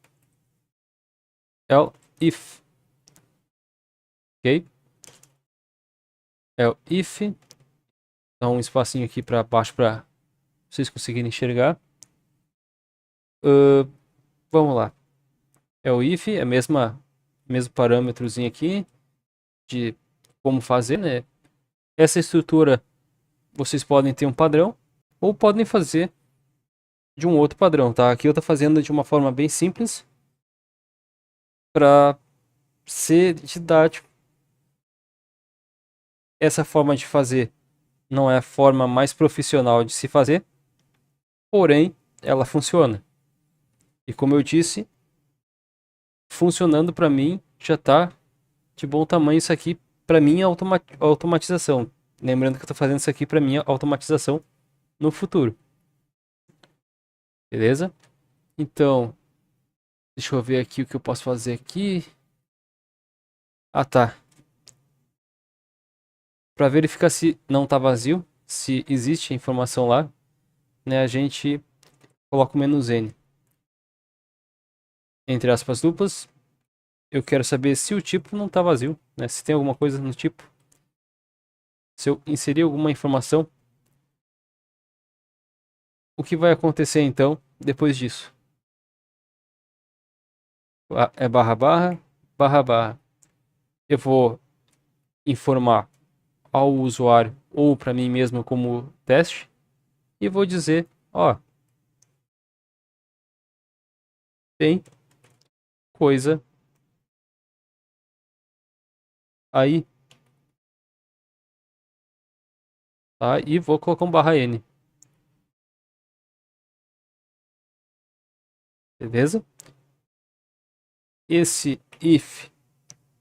Speaker 1: if, ok? If, dá um espacinho aqui para baixo para vocês conseguirem enxergar. Vamos lá. O if, é a mesmo parâmetrozinho aqui de como fazer, né? Essa estrutura vocês podem ter um padrão ou podem fazer de um outro padrão, tá? Aqui eu tô fazendo de uma forma bem simples para ser didático. Essa forma de fazer não é a forma mais profissional de se fazer, porém ela funciona. E como eu disse, funcionando para mim já tá de bom tamanho. Isso aqui para mim é automatização. Lembrando que eu tô fazendo isso aqui para mim é automatização no futuro. Beleza? Então, deixa eu ver aqui o que eu posso fazer aqui. Ah, tá. Para verificar se não tá vazio, se existe informação lá, né, a gente coloca o menos "n". Entre aspas duplas, eu quero saber se o tipo não tá vazio, né? Se tem alguma coisa no tipo. Se eu inserir alguma informação, o que vai acontecer então depois disso? É barra barra, barra barra. Eu vou informar ao usuário ou para mim mesmo como teste e vou dizer, ó, tem coisa aí, tá? E vou colocar um barra "n", beleza? Esse if,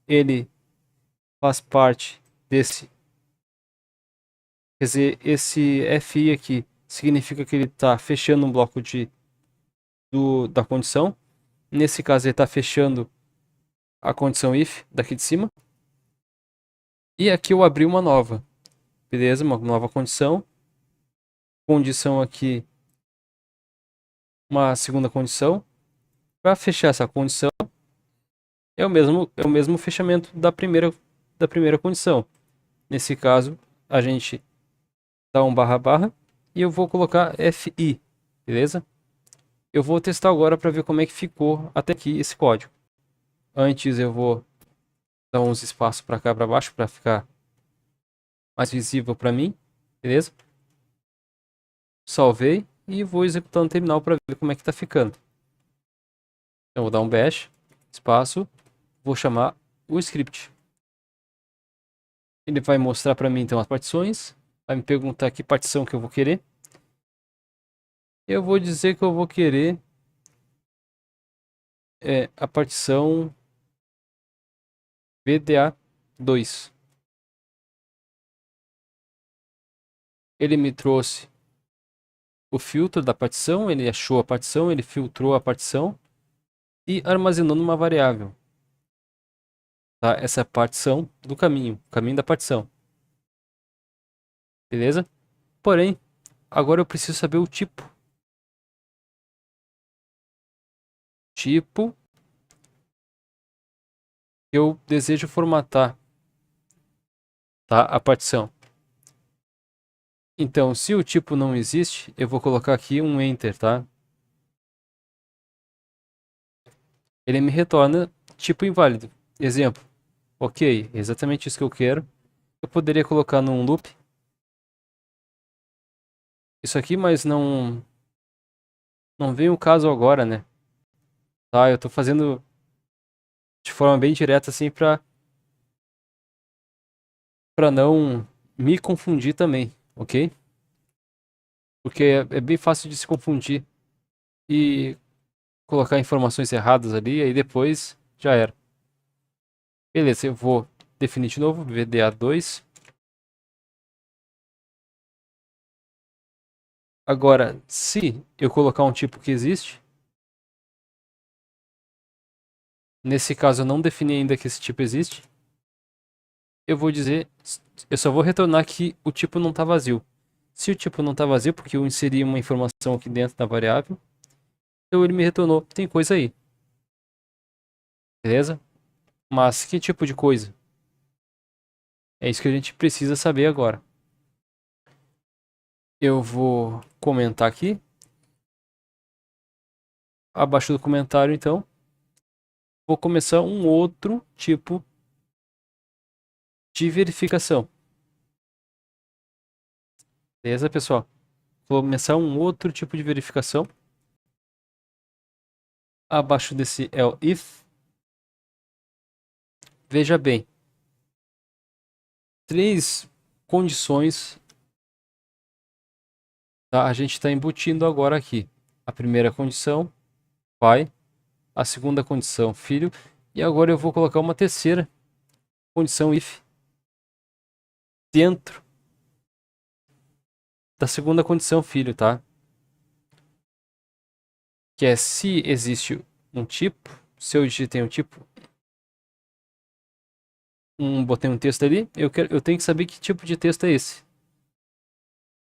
Speaker 1: ele faz parte desse, quer dizer, esse fi aqui significa que ele está fechando um bloco da condição. Nesse caso ele está fechando a condição if daqui de cima. E aqui eu abri uma nova, beleza? Uma nova condição. Condição aqui, uma segunda condição. Para fechar essa condição, é o mesmo fechamento da primeira condição. Nesse caso, a gente dá um barra barra e eu vou colocar fi, beleza? Eu vou testar agora para ver como é que ficou até aqui esse código. Antes eu vou dar uns espaços para cá para baixo para ficar mais visível para mim, beleza? Salvei e vou executar no terminal para ver como é que está ficando. Então vou dar um bash, espaço, vou chamar o script. Ele vai mostrar para mim então as partições, vai me perguntar que partição que eu vou querer. Eu vou dizer que eu vou querer a partição VDA2. Ele me trouxe o filtro da partição, ele achou a partição, ele filtrou a partição e armazenou numa variável. Tá? Essa é a partição do caminho, o caminho da partição. Beleza? Porém, agora eu preciso saber o tipo. Tipo que eu desejo formatar, tá? A partição. Então, se o tipo não existe, eu vou colocar aqui um enter, tá? Ele me retorna tipo inválido. Exemplo. Ok, exatamente isso que eu quero. Eu poderia colocar num loop isso aqui, mas não vem o caso agora, né? Tá, eu tô fazendo de forma bem direta assim para não me confundir também, ok? Porque é bem fácil de se confundir e colocar informações erradas ali, aí depois já era. Beleza, eu vou definir de novo, VDA2. Agora, se eu colocar um tipo que existe, nesse caso eu não defini ainda que esse tipo existe, eu vou dizer, eu só vou retornar que o tipo não está vazio. Se o tipo não está vazio, porque eu inseri uma informação aqui dentro da variável, então ele me retornou, tem coisa aí. Beleza? Mas que tipo de coisa? É isso que a gente precisa saber agora. Eu vou comentar aqui. Abaixo do comentário, então, vou começar um outro tipo de verificação. Beleza, pessoal? Vou começar um outro tipo de verificação. Abaixo desse é o if. Veja bem, três condições, tá? A gente está embutindo agora aqui. A primeira condição, pai. A segunda condição, filho. E agora eu vou colocar uma terceira condição, if, dentro da segunda condição, filho, tá? Que é se existe um tipo, se eu digitei um tipo, botei um texto ali, eu tenho que saber que tipo de texto é esse.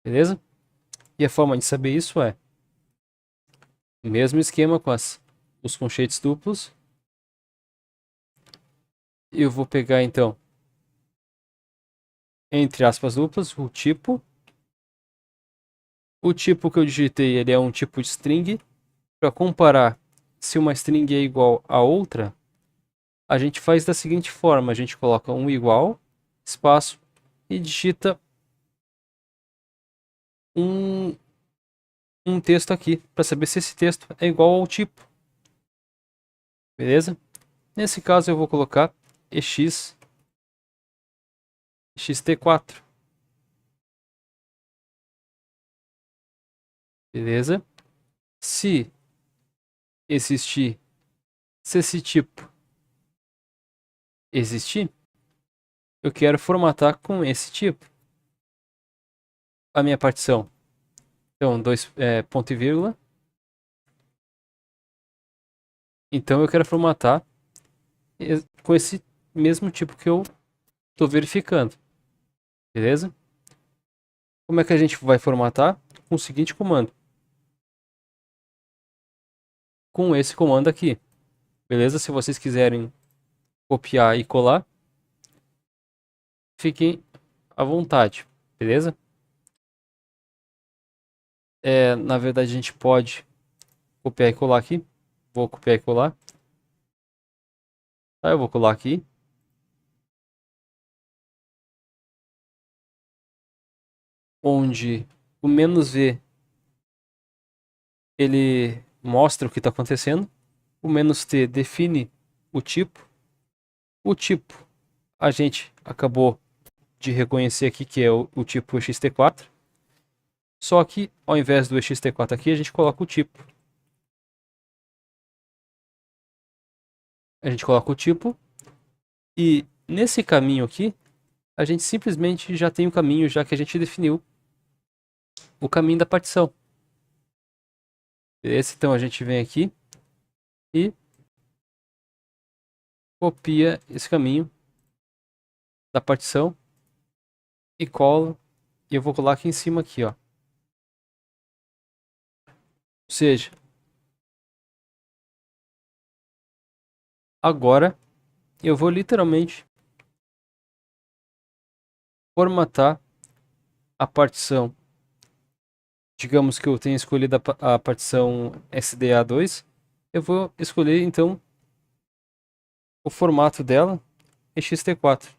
Speaker 1: Beleza? E a forma de saber isso é mesmo esquema com os conchetes duplos. Eu vou pegar então, entre aspas duplas, o tipo. O tipo que eu digitei, ele é um tipo de string. Para comparar se uma string é igual a outra, a gente faz da seguinte forma: a gente coloca um igual, espaço, e digita um, um texto aqui, para saber se esse texto é igual ao tipo. Beleza? Nesse caso eu vou colocar ext4. Beleza? Se existir, se esse tipo existir, eu quero formatar com esse tipo a minha partição. Então, ponto e vírgula. Então eu quero formatar com esse mesmo tipo que eu estou verificando. Beleza? Como é que a gente vai formatar? Com o seguinte comando. Com esse comando aqui. Beleza? Se vocês quiserem copiar e colar, fiquem à vontade. Beleza? Na verdade, a gente pode copiar e colar aqui. Vou copiar e colar. Tá, eu vou colar aqui. Onde o "-v" ele mostra o que está acontecendo. O "-t" define o tipo. O tipo a gente acabou de reconhecer aqui que é o tipo ext4. Só que ao invés do ext4 aqui, a gente coloca o tipo. A gente coloca o tipo. E nesse caminho aqui, a gente simplesmente já tem o caminho já que a gente definiu o caminho da partição. Esse, então, a gente vem aqui e copia esse caminho da partição e cola. E eu vou colar aqui em cima aqui, ó. Ou seja, agora eu vou literalmente formatar a partição. Digamos que eu tenha escolhido a partição SDA2. Eu vou escolher então o formato dela ext4.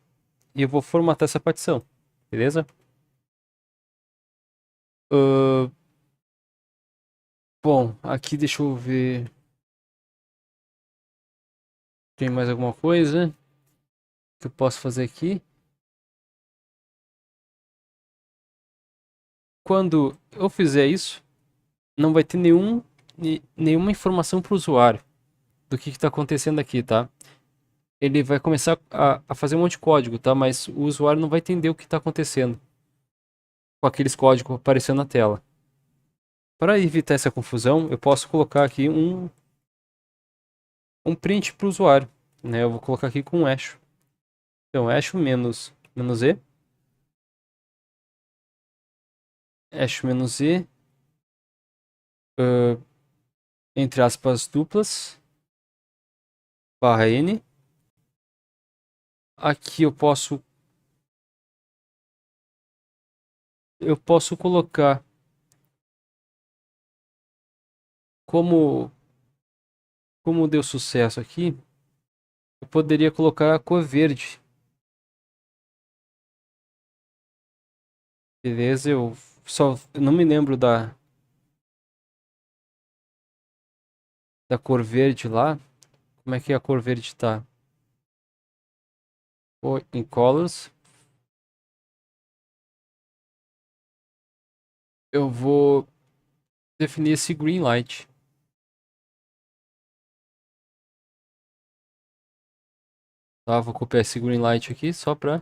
Speaker 1: E eu vou formatar essa partição. Beleza? Uh, bom, aqui deixa eu ver. Tem mais alguma coisa que eu posso fazer aqui? Quando eu fizer isso, não vai ter nenhuma informação para o usuário do que está acontecendo aqui, tá? Ele vai começar a fazer um monte de código, tá? Mas o usuário não vai entender o que está acontecendo com aqueles códigos aparecendo na tela. Para evitar essa confusão, eu posso colocar aqui um print para o usuário, né? Eu vou colocar aqui com echo. Então, echo menos e, echo menos e, uh, entre aspas duplas, barra n. Aqui eu posso colocar como deu sucesso aqui, eu poderia colocar a cor verde. Beleza, eu não me lembro da cor verde lá. Como é que a cor verde tá? Em colors. Eu vou definir esse green light. Tá, vou copiar esse green light aqui só para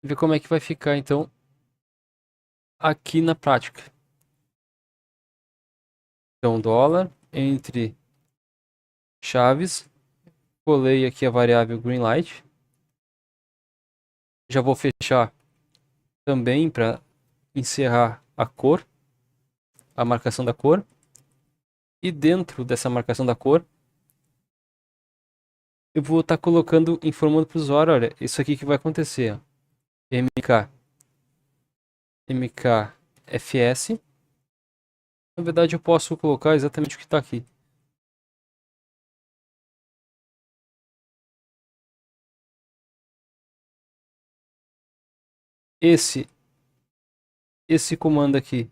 Speaker 1: ver como é que vai ficar então aqui na prática. Então, dólar entre chaves, colei aqui a variável greenlight. Já vou fechar também para encerrar a cor, a marcação da cor. E dentro dessa marcação da cor, eu vou estar colocando, informando para o usuário, olha, isso aqui que vai acontecer. Ó. MKFS. Na verdade, eu posso colocar exatamente o que está aqui. Esse comando aqui,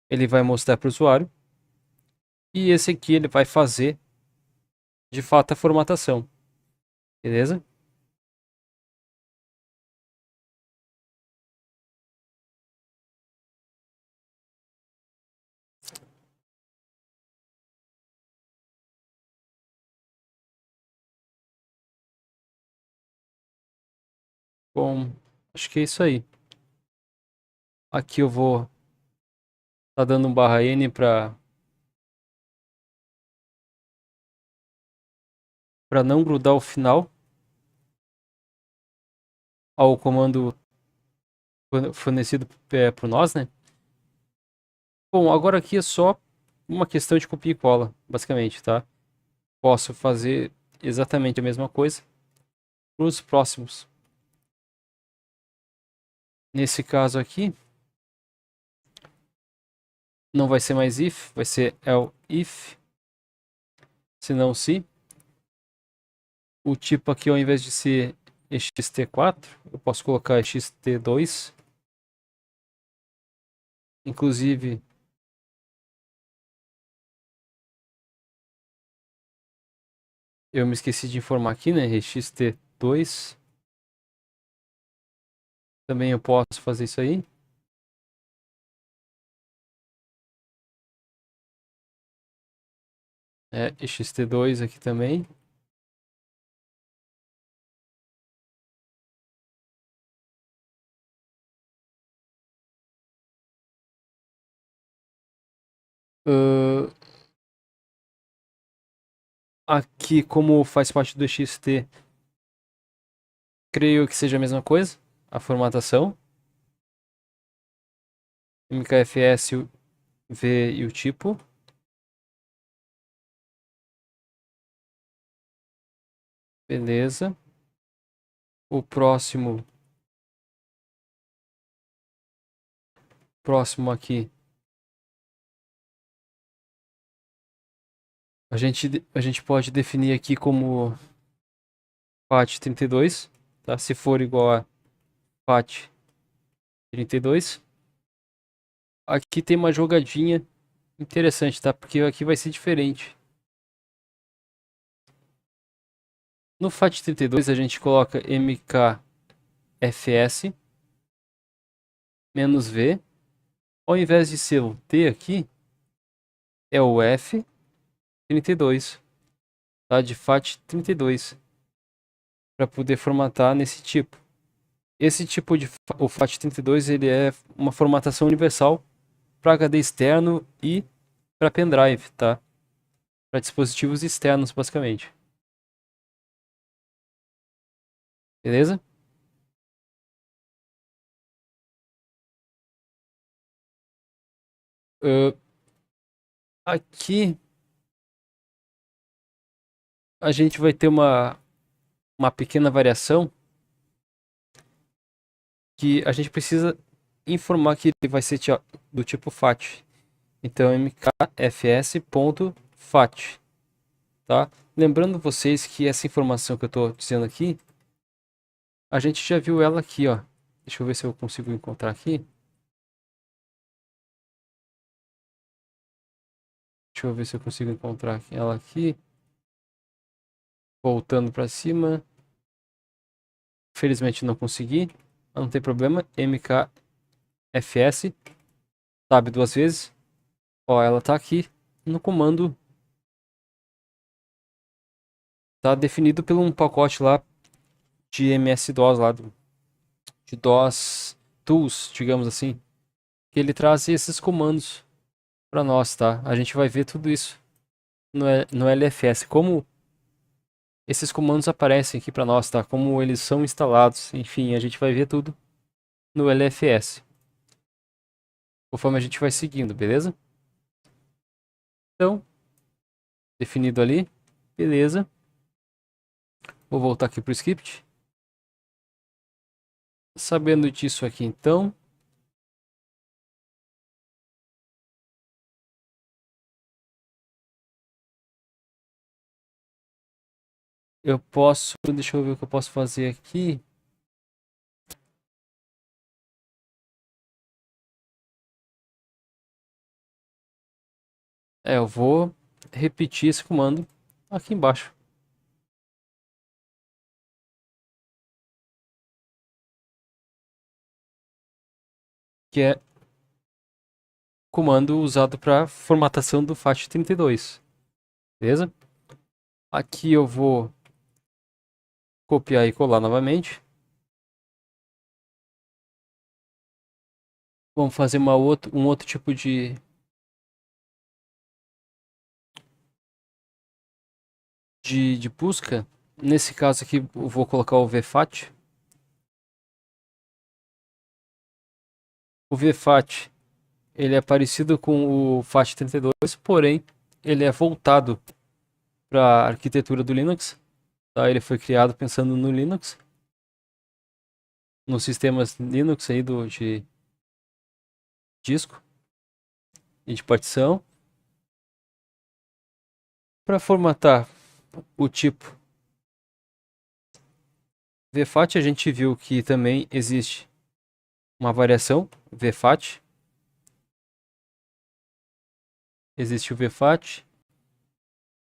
Speaker 1: ele vai mostrar para o usuário. E esse aqui, ele vai fazer, de fato, a formatação. Beleza? Bom, acho que é isso aí. Aqui eu vou tá dando um barra N para não grudar o final ao comando fornecido por nós, né? Bom, agora aqui é só uma questão de copia e cola, basicamente, tá? Posso fazer exatamente a mesma coisa para os próximos. Nesse caso aqui, não vai ser mais if, vai ser if, se não se. O tipo aqui, ao invés de ser ext4, eu posso colocar ext2. Inclusive, eu me esqueci de informar aqui, né? ext2. Também eu posso fazer isso aí. ext2 aqui também. Ah, aqui, como faz parte do XT, creio que seja a mesma coisa, a formatação. MKFS, o V e o tipo. Beleza. O próximo aqui, a gente pode definir aqui como FAT32, tá? Se for igual a FAT32. Aqui tem uma jogadinha interessante, tá? Porque aqui vai ser diferente. No FAT32 a gente coloca MKFS menos V. Ao invés de ser o T aqui, é o F32, tá? De FAT32, para poder formatar nesse tipo. Esse tipo de o FAT32 ele é uma formatação universal para HD externo e para pendrive, tá? Para dispositivos externos, basicamente. Beleza? Uh, aqui a gente vai ter uma pequena variação que a gente precisa informar que ele vai ser do tipo FAT. Então, mkfs.fat, tá? Lembrando vocês que essa informação que eu estou dizendo aqui, a gente já viu ela aqui, ó. Deixa eu ver se eu consigo encontrar aqui. Deixa eu ver se eu consigo encontrar ela aqui. Voltando para cima. Felizmente não consegui. Mas não tem problema. mkfs. Tab duas vezes. Ó, ela tá aqui no comando. Tá definido por um pacote lá de MS-DOS lá. De DOS Tools, digamos assim. Que ele traz esses comandos para nós, tá? A gente vai ver tudo isso no LFS. Como esses comandos aparecem aqui para nós, tá? Como eles são instalados. Enfim, a gente vai ver tudo no LFS. Conforme a gente vai seguindo, beleza? Então, definido ali. Beleza. Vou voltar aqui pro script. Sabendo disso aqui, então, eu posso... Deixa eu ver o que eu posso fazer aqui. Eu vou repetir esse comando aqui embaixo. Que é comando usado para formatação do FAT32. Beleza? Aqui eu vou copiar e colar novamente. Vamos fazer um outro tipo de busca. Nesse caso aqui eu vou colocar o VFAT. O VFAT ele é parecido com o FAT32, porém ele é voltado para a arquitetura do Linux. Tá? Ele foi criado pensando no Linux, nos sistemas Linux aí de disco e de partição. Para formatar o tipo VFAT, a gente viu que também existe uma variação VFAT. Existe o VFAT.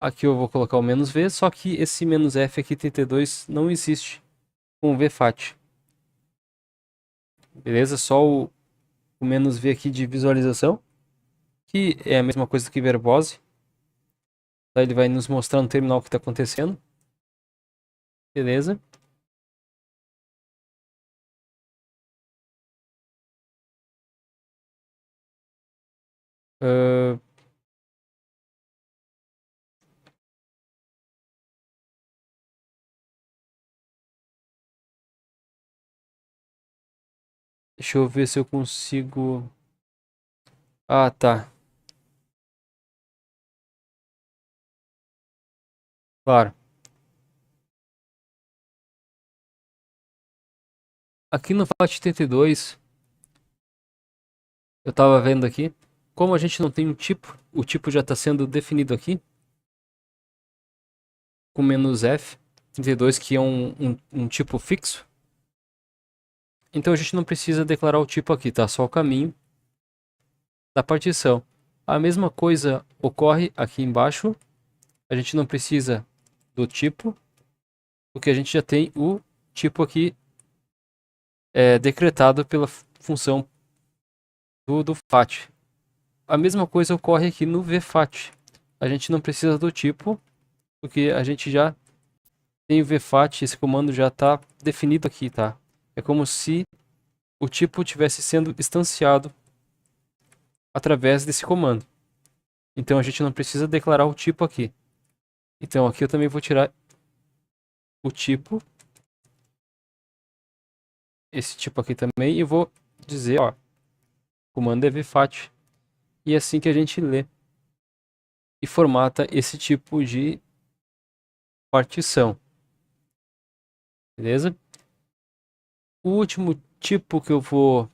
Speaker 1: Aqui eu vou colocar o menos "-v", só que esse menos "-f" aqui, 32, não existe com o VFAT. Beleza? Só o menos "-v" aqui de visualização, que é a mesma coisa que verbose. Tá? Ele vai nos mostrar no terminal o que está acontecendo. Beleza? Deixa eu ver se eu consigo... Ah, tá. Claro. Aqui no FAT32, eu tava vendo aqui, como a gente não tem um tipo, o tipo já está sendo definido aqui, com "-f", 32, que é um tipo fixo. Então a gente não precisa declarar o tipo aqui, tá? Só o caminho da partição. A mesma coisa ocorre aqui embaixo. A gente não precisa do tipo, porque a gente já tem o tipo aqui decretado pela função do FAT. A mesma coisa ocorre aqui no VFAT. A gente não precisa do tipo, porque a gente já tem o VFAT, esse comando já está definido aqui, tá? É como se o tipo estivesse sendo instanciado através desse comando. Então a gente não precisa declarar o tipo aqui. Então aqui eu também vou tirar o tipo, esse tipo aqui também, e vou dizer, ó, comando é vfat. E é assim que a gente lê e formata esse tipo de partição. Beleza? O último tipo que eu vou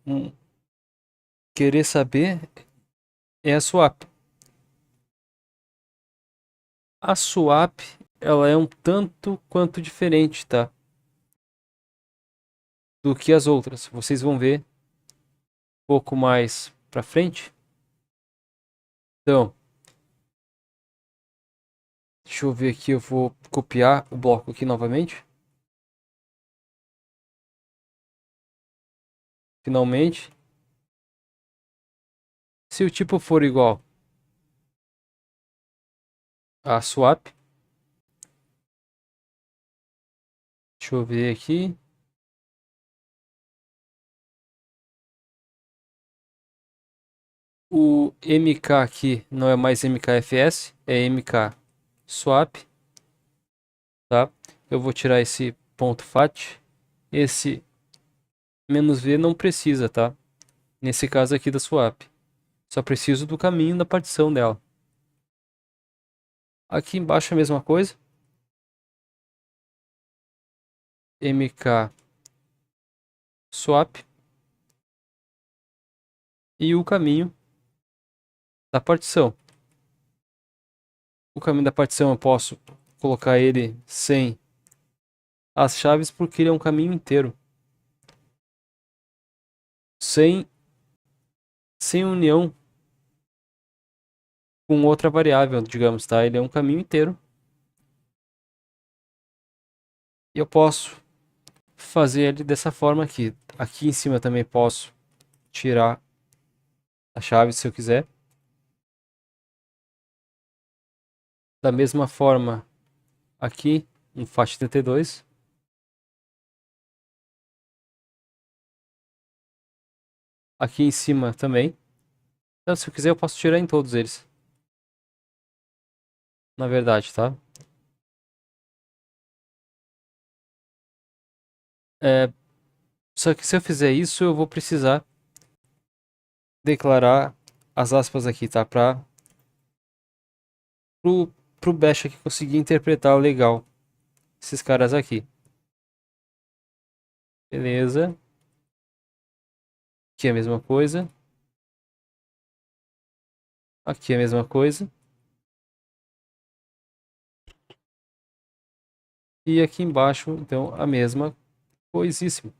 Speaker 1: hum, querer saber é a swap. A swap, ela é um tanto quanto diferente, tá? Do que as outras. Vocês vão ver um pouco mais pra frente. Então, deixa eu ver aqui, eu vou copiar o bloco aqui novamente. Finalmente. Se o tipo for igual a swap, deixa eu ver aqui. O MK aqui não é mais MKFS, é MK swap, tá? Eu vou tirar esse ponto .fat. Esse "-v" não precisa, tá? Nesse caso aqui da swap. Só preciso do caminho da partição dela. Aqui embaixo é a mesma coisa. MK swap e o caminho da partição. O caminho da partição eu posso colocar ele sem as chaves porque ele é um caminho inteiro. Sem, sem união com outra variável, digamos, tá? Ele é um caminho inteiro. E eu posso fazer ele dessa forma aqui. Aqui em cima eu também posso tirar a chave se eu quiser. Da mesma forma aqui no FAT32. Aqui em cima também. Então, se eu quiser, eu posso tirar em todos eles. Na verdade, tá? É, só que se eu fizer isso, eu vou precisar declarar as aspas aqui, tá? Pro Bash aqui conseguir interpretar legal esses caras aqui. Beleza. Aqui é a mesma coisa. Aqui é a mesma coisa. E aqui embaixo, então, a mesma coisíssima.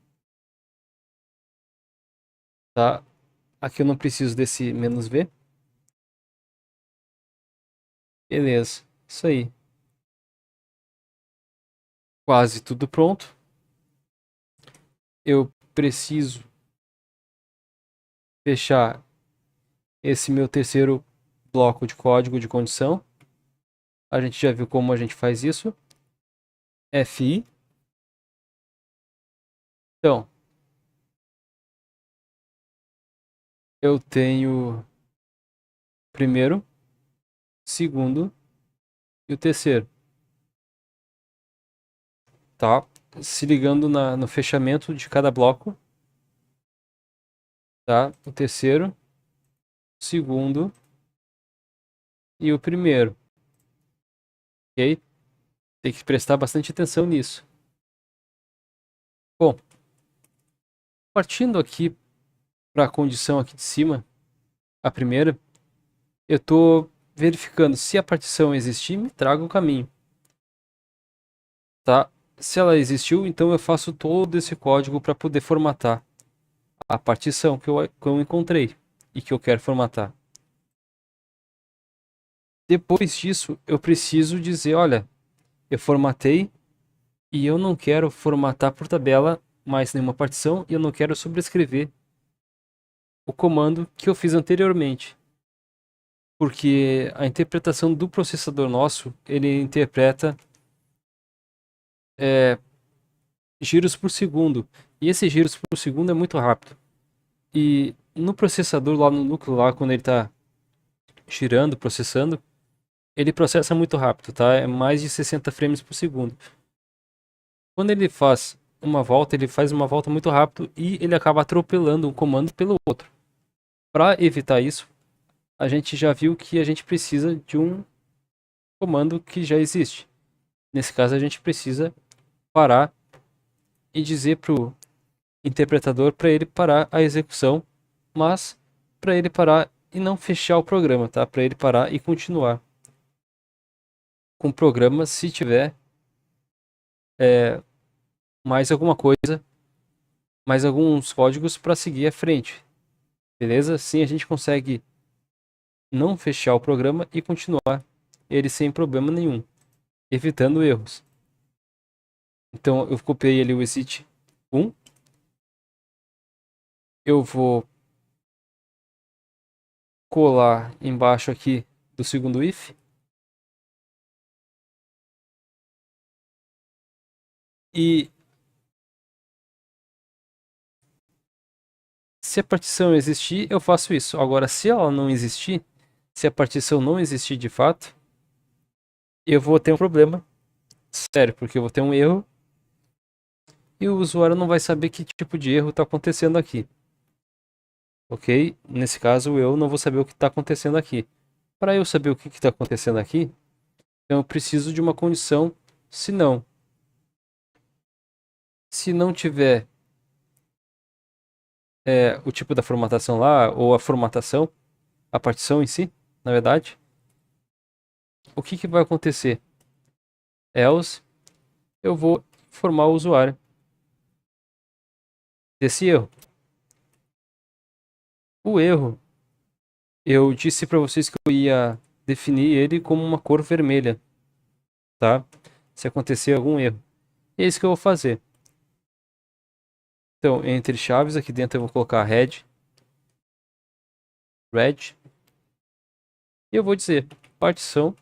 Speaker 1: Tá? Aqui eu não preciso desse "-v". Beleza. Isso aí. Quase tudo pronto. Eu preciso fechar esse meu terceiro bloco de código de condição. A gente já viu como a gente faz isso. FI. Então, eu tenho primeiro, segundo e o terceiro. tá? Se ligando no fechamento de cada bloco, tá? O terceiro, o segundo e o primeiro, ok? Tem que prestar bastante atenção nisso. Bom, partindo aqui para a condição aqui de cima, a primeira, eu estou verificando se a partição existir, me traga o caminho, tá? Se ela existiu, então eu faço todo esse código para poder formatar a partição que eu encontrei e que eu quero formatar. Depois disso, eu preciso dizer, olha, eu formatei e eu não quero formatar por tabela mais nenhuma partição e eu não quero sobrescrever o comando que eu fiz anteriormente. Porque a interpretação do processador nosso, ele interpreta giros por segundo. E esses giros por segundo é muito rápido. E no processador, lá no núcleo, lá quando ele está girando, processando, ele processa muito rápido, tá? É mais de 60 frames por segundo. Quando ele faz uma volta, ele faz uma volta muito rápido e ele acaba atropelando um comando pelo outro. Para evitar isso, a gente já viu que a gente precisa de um comando que já existe. Nesse caso, a gente precisa parar e dizer para o interpretador para ele parar a execução, mas para ele parar e não fechar o programa, tá? Para ele parar e continuar com o programa se tiver mais alguma coisa, mais alguns códigos para seguir à frente, beleza? Assim a gente consegue não fechar o programa e continuar ele sem problema nenhum, evitando erros. Então eu copiei ali o exit 1, eu vou colar embaixo aqui do segundo if e se a partição existir, eu faço isso. Agora, se ela não existir, se a partição não existir de fato, eu vou ter um problema sério, porque eu vou ter um erro e o usuário não vai saber que tipo de erro está acontecendo aqui. Ok? Nesse caso, eu não vou saber o que está acontecendo aqui. Para eu saber o que está acontecendo aqui, então eu preciso de uma condição, se não tiver o tipo da formatação lá, ou a formatação, a partição em si, na verdade, o que vai acontecer? Else, eu vou informar o usuário desse erro. O erro, eu disse para vocês que eu ia definir ele como uma cor vermelha, tá? Se acontecer algum erro. É isso que eu vou fazer. Então, entre chaves, aqui dentro eu vou colocar red, e eu vou dizer partição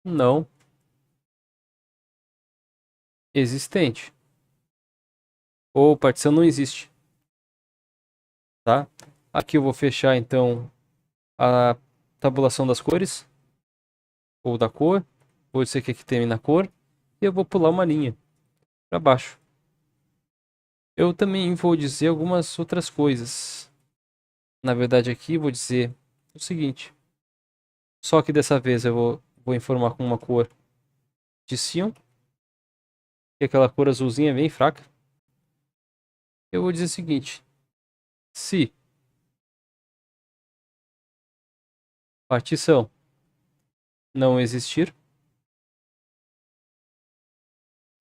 Speaker 1: não existente. Ou partição não existe, tá? Aqui eu vou fechar então a tabulação das cores, ou da cor, vou dizer que aqui tem na cor, e eu vou pular uma linha para baixo. Eu também vou dizer algumas outras coisas. Na verdade aqui eu vou dizer o seguinte, só que dessa vez eu vou informar com uma cor de cyan, que é aquela cor azulzinha bem fraca. Eu vou dizer o seguinte, se partição não existir,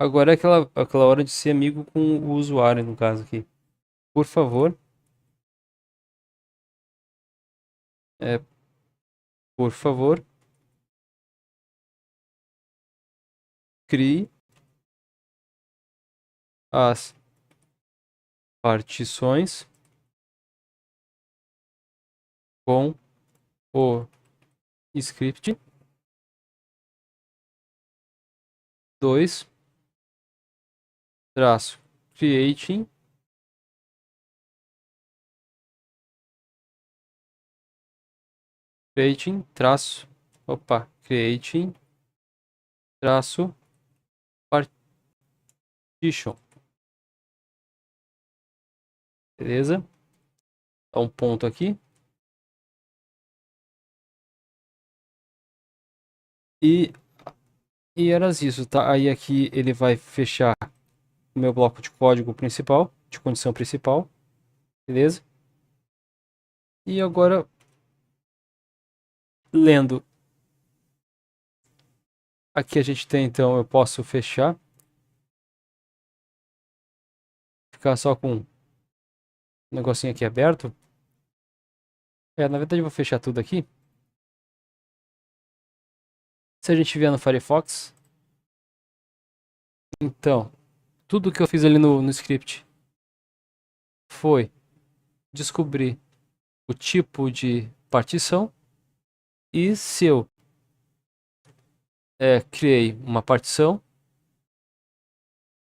Speaker 1: agora é aquela hora de ser amigo com o usuário, no caso aqui. Por favor, é, por favor, crie as partições com o script 2 traço creating creating traço, creating traço partition. Beleza? Dá um ponto aqui. E era isso, tá? Aí aqui ele vai fechar o meu bloco de código principal, de condição principal. Beleza? E agora, lendo. Aqui a gente tem, então, eu posso fechar. Ficar só com um negocinho aqui aberto. Na verdade eu vou fechar tudo aqui. Se a gente vier no Firefox, então, tudo que eu fiz ali no script foi descobrir o tipo de partição e se eu criei uma partição,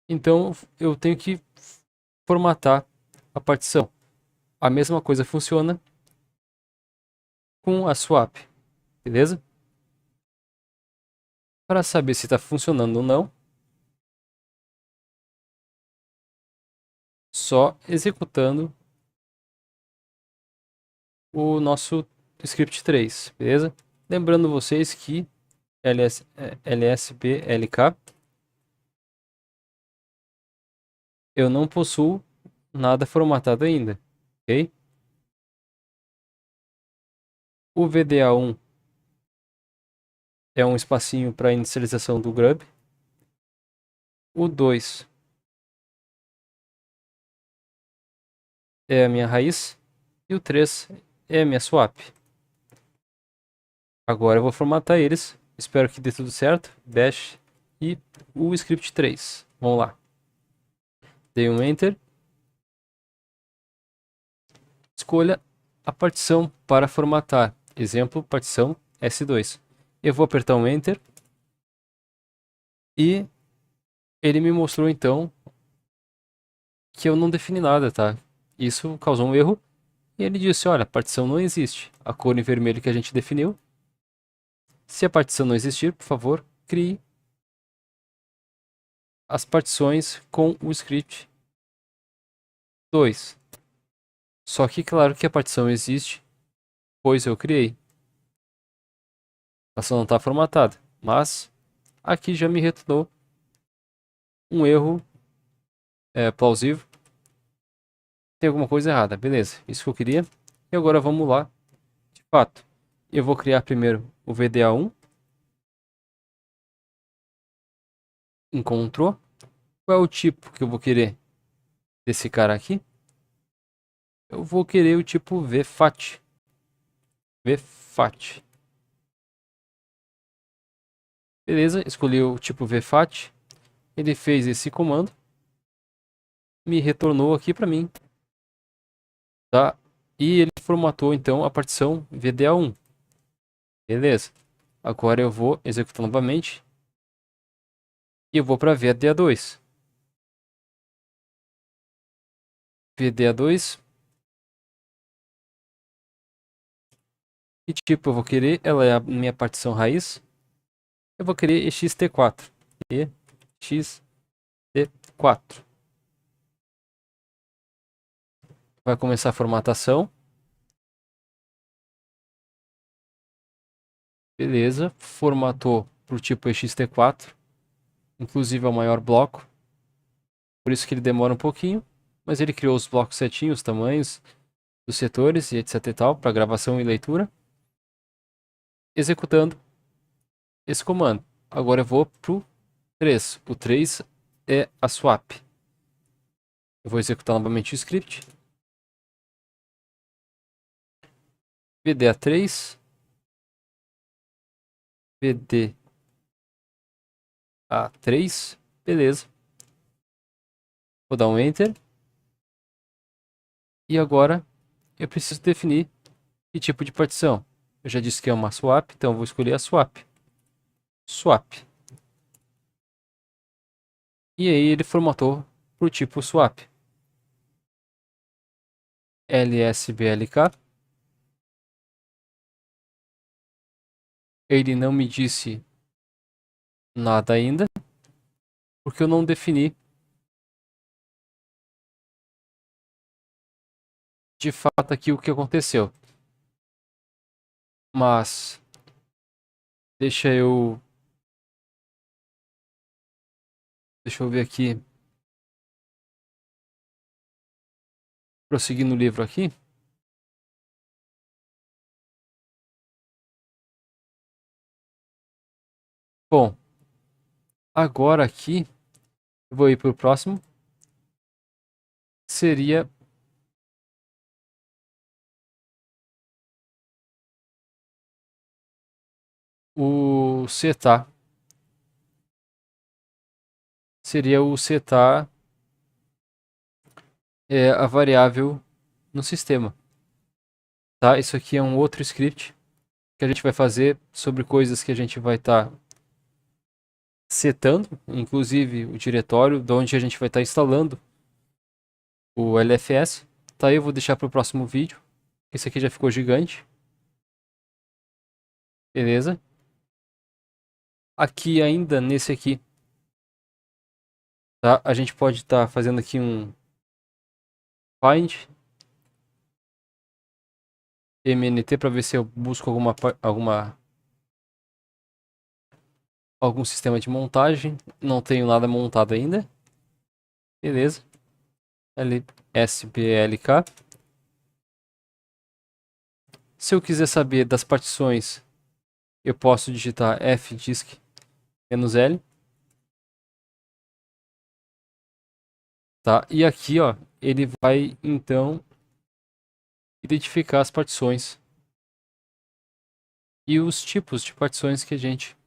Speaker 1: então eu tenho que formatar a partição. A mesma coisa funciona com a swap, beleza? Para saber se está funcionando ou não, só executando o nosso script 3, beleza? Lembrando vocês que lsblk eu não possuo nada formatado ainda, ok? O VDA1 é um espacinho para inicialização do grub. O 2 é a minha raiz e o 3 é a minha swap. Agora eu vou formatar eles. Espero que dê tudo certo. Bash e o script 3. Vamos lá. Dei um enter. Escolha a partição para formatar. Exemplo, partição S2. Eu vou apertar um enter. E ele me mostrou então que eu não defini nada, tá? Isso causou um erro. E ele disse, olha, a partição não existe. A cor em vermelho que a gente definiu. Se a partição não existir, por favor, crie as partições com o script 2. Só que claro que a partição existe, pois eu criei. Ela só não está formatada. Mas aqui já me retornou um erro plausível. Tem alguma coisa errada. Beleza, isso que eu queria. E agora vamos lá. De fato, eu vou criar primeiro o VDA1. Encontrou. Qual é o tipo que eu vou querer desse cara aqui? Eu vou querer o tipo VFAT. VFAT. Beleza, escolhi o tipo VFAT. Ele fez esse comando. Me retornou aqui para mim. Tá? E ele formatou então a partição VDA1. Beleza. Agora eu vou executar novamente. E eu vou para VDA2. VDA2. Que tipo eu vou querer? Ela é a minha partição raiz. Eu vou querer ext4. ext4. Vai começar a formatação. Beleza. Formatou para o tipo ext4. Inclusive é o maior bloco. Por isso que ele demora um pouquinho. Mas ele criou os blocos certinhos, os tamanhos dos setores e etc e tal, para gravação e leitura. Executando esse comando. Agora eu vou pro 3. O 3 é a swap. Eu vou executar novamente o script. VDA3. VDA3. Beleza. Vou dar um enter. E agora eu preciso definir que tipo de partição. Eu já disse que é uma swap, então eu vou escolher a swap. Swap. E aí ele formatou para o tipo swap. lsblk. Ele não me disse Nada ainda, porque eu não defini de fato aqui o que aconteceu. Mas deixa eu ver aqui, prosseguir no livro aqui. Bom, agora aqui eu vou ir para o próximo. Seria o setar. Seria o setar a variável no sistema. Tá? Isso aqui é um outro script que a gente vai fazer sobre coisas que a gente vai estar setando, inclusive o diretório de onde a gente vai estar instalando o LFS. Tá? Eu vou deixar para o próximo vídeo. Esse aqui já ficou gigante. Beleza? Aqui ainda nesse aqui, tá? A gente pode estar fazendo aqui um find mnt para ver se eu busco algum sistema de montagem. Não tenho nada montado ainda. Beleza. SPLK. Se eu quiser saber das partições, eu posso digitar fdisk-l. Tá? E aqui, ó, ele vai então identificar as partições e os tipos de partições que a gente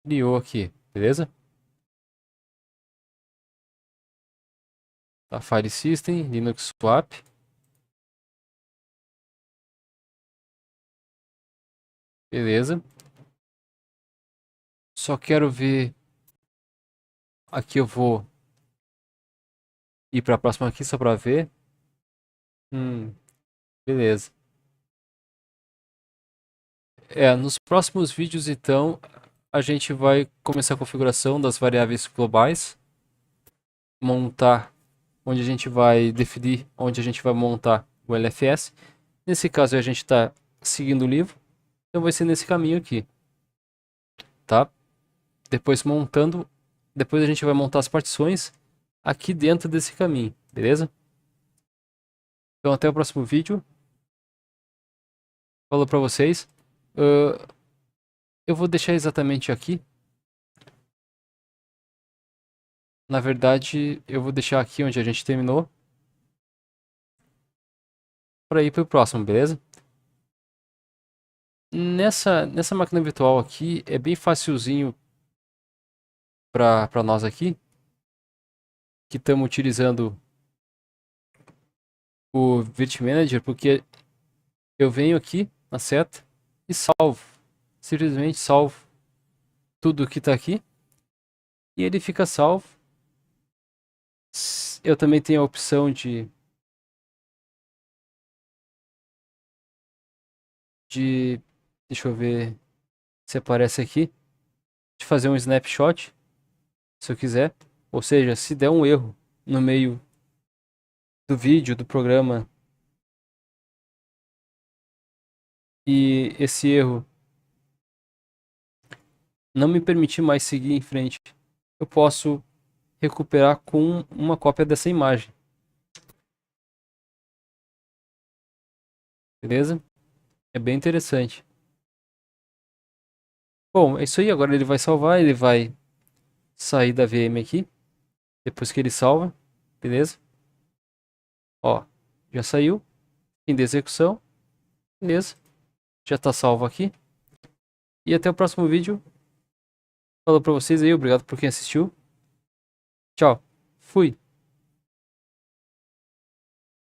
Speaker 1: criou aqui, beleza? Tá? File System, Linux Swap. Beleza. Só quero ver. Aqui eu vou ir para a próxima aqui só para ver. Beleza. Nos próximos vídeos então a gente vai começar a configuração das variáveis globais, montar onde a gente vai definir onde a gente vai montar o LFS. Nesse caso a gente está seguindo o livro, então vai ser nesse caminho aqui, tá? Depois a gente vai montar as partições aqui dentro desse caminho, beleza? Então até o próximo vídeo. Falou para vocês. Eu vou deixar exatamente aqui. Na verdade, eu vou deixar aqui onde a gente terminou para ir para o próximo, beleza? Nessa máquina virtual aqui é bem facilzinho para nós aqui que estamos utilizando o VirtManager, porque eu venho aqui na seta e salvo, simplesmente salvo tudo que está aqui e ele fica salvo. Eu também tenho a opção deixa eu ver se aparece aqui, de fazer um snapshot, se eu quiser. Ou seja, se der um erro no meio do vídeo, do programa, e esse erro não me permitir mais seguir em frente, eu posso recuperar com uma cópia dessa imagem. Beleza? É bem interessante. Bom, é isso aí. Agora ele vai salvar, ele vai sair da VM aqui. Depois que ele salva, beleza? Ó, já saiu. Fim de execução. Beleza. Já tá salvo aqui. E até o próximo vídeo. Falou pra vocês aí. Obrigado por quem assistiu. Tchau. Fui.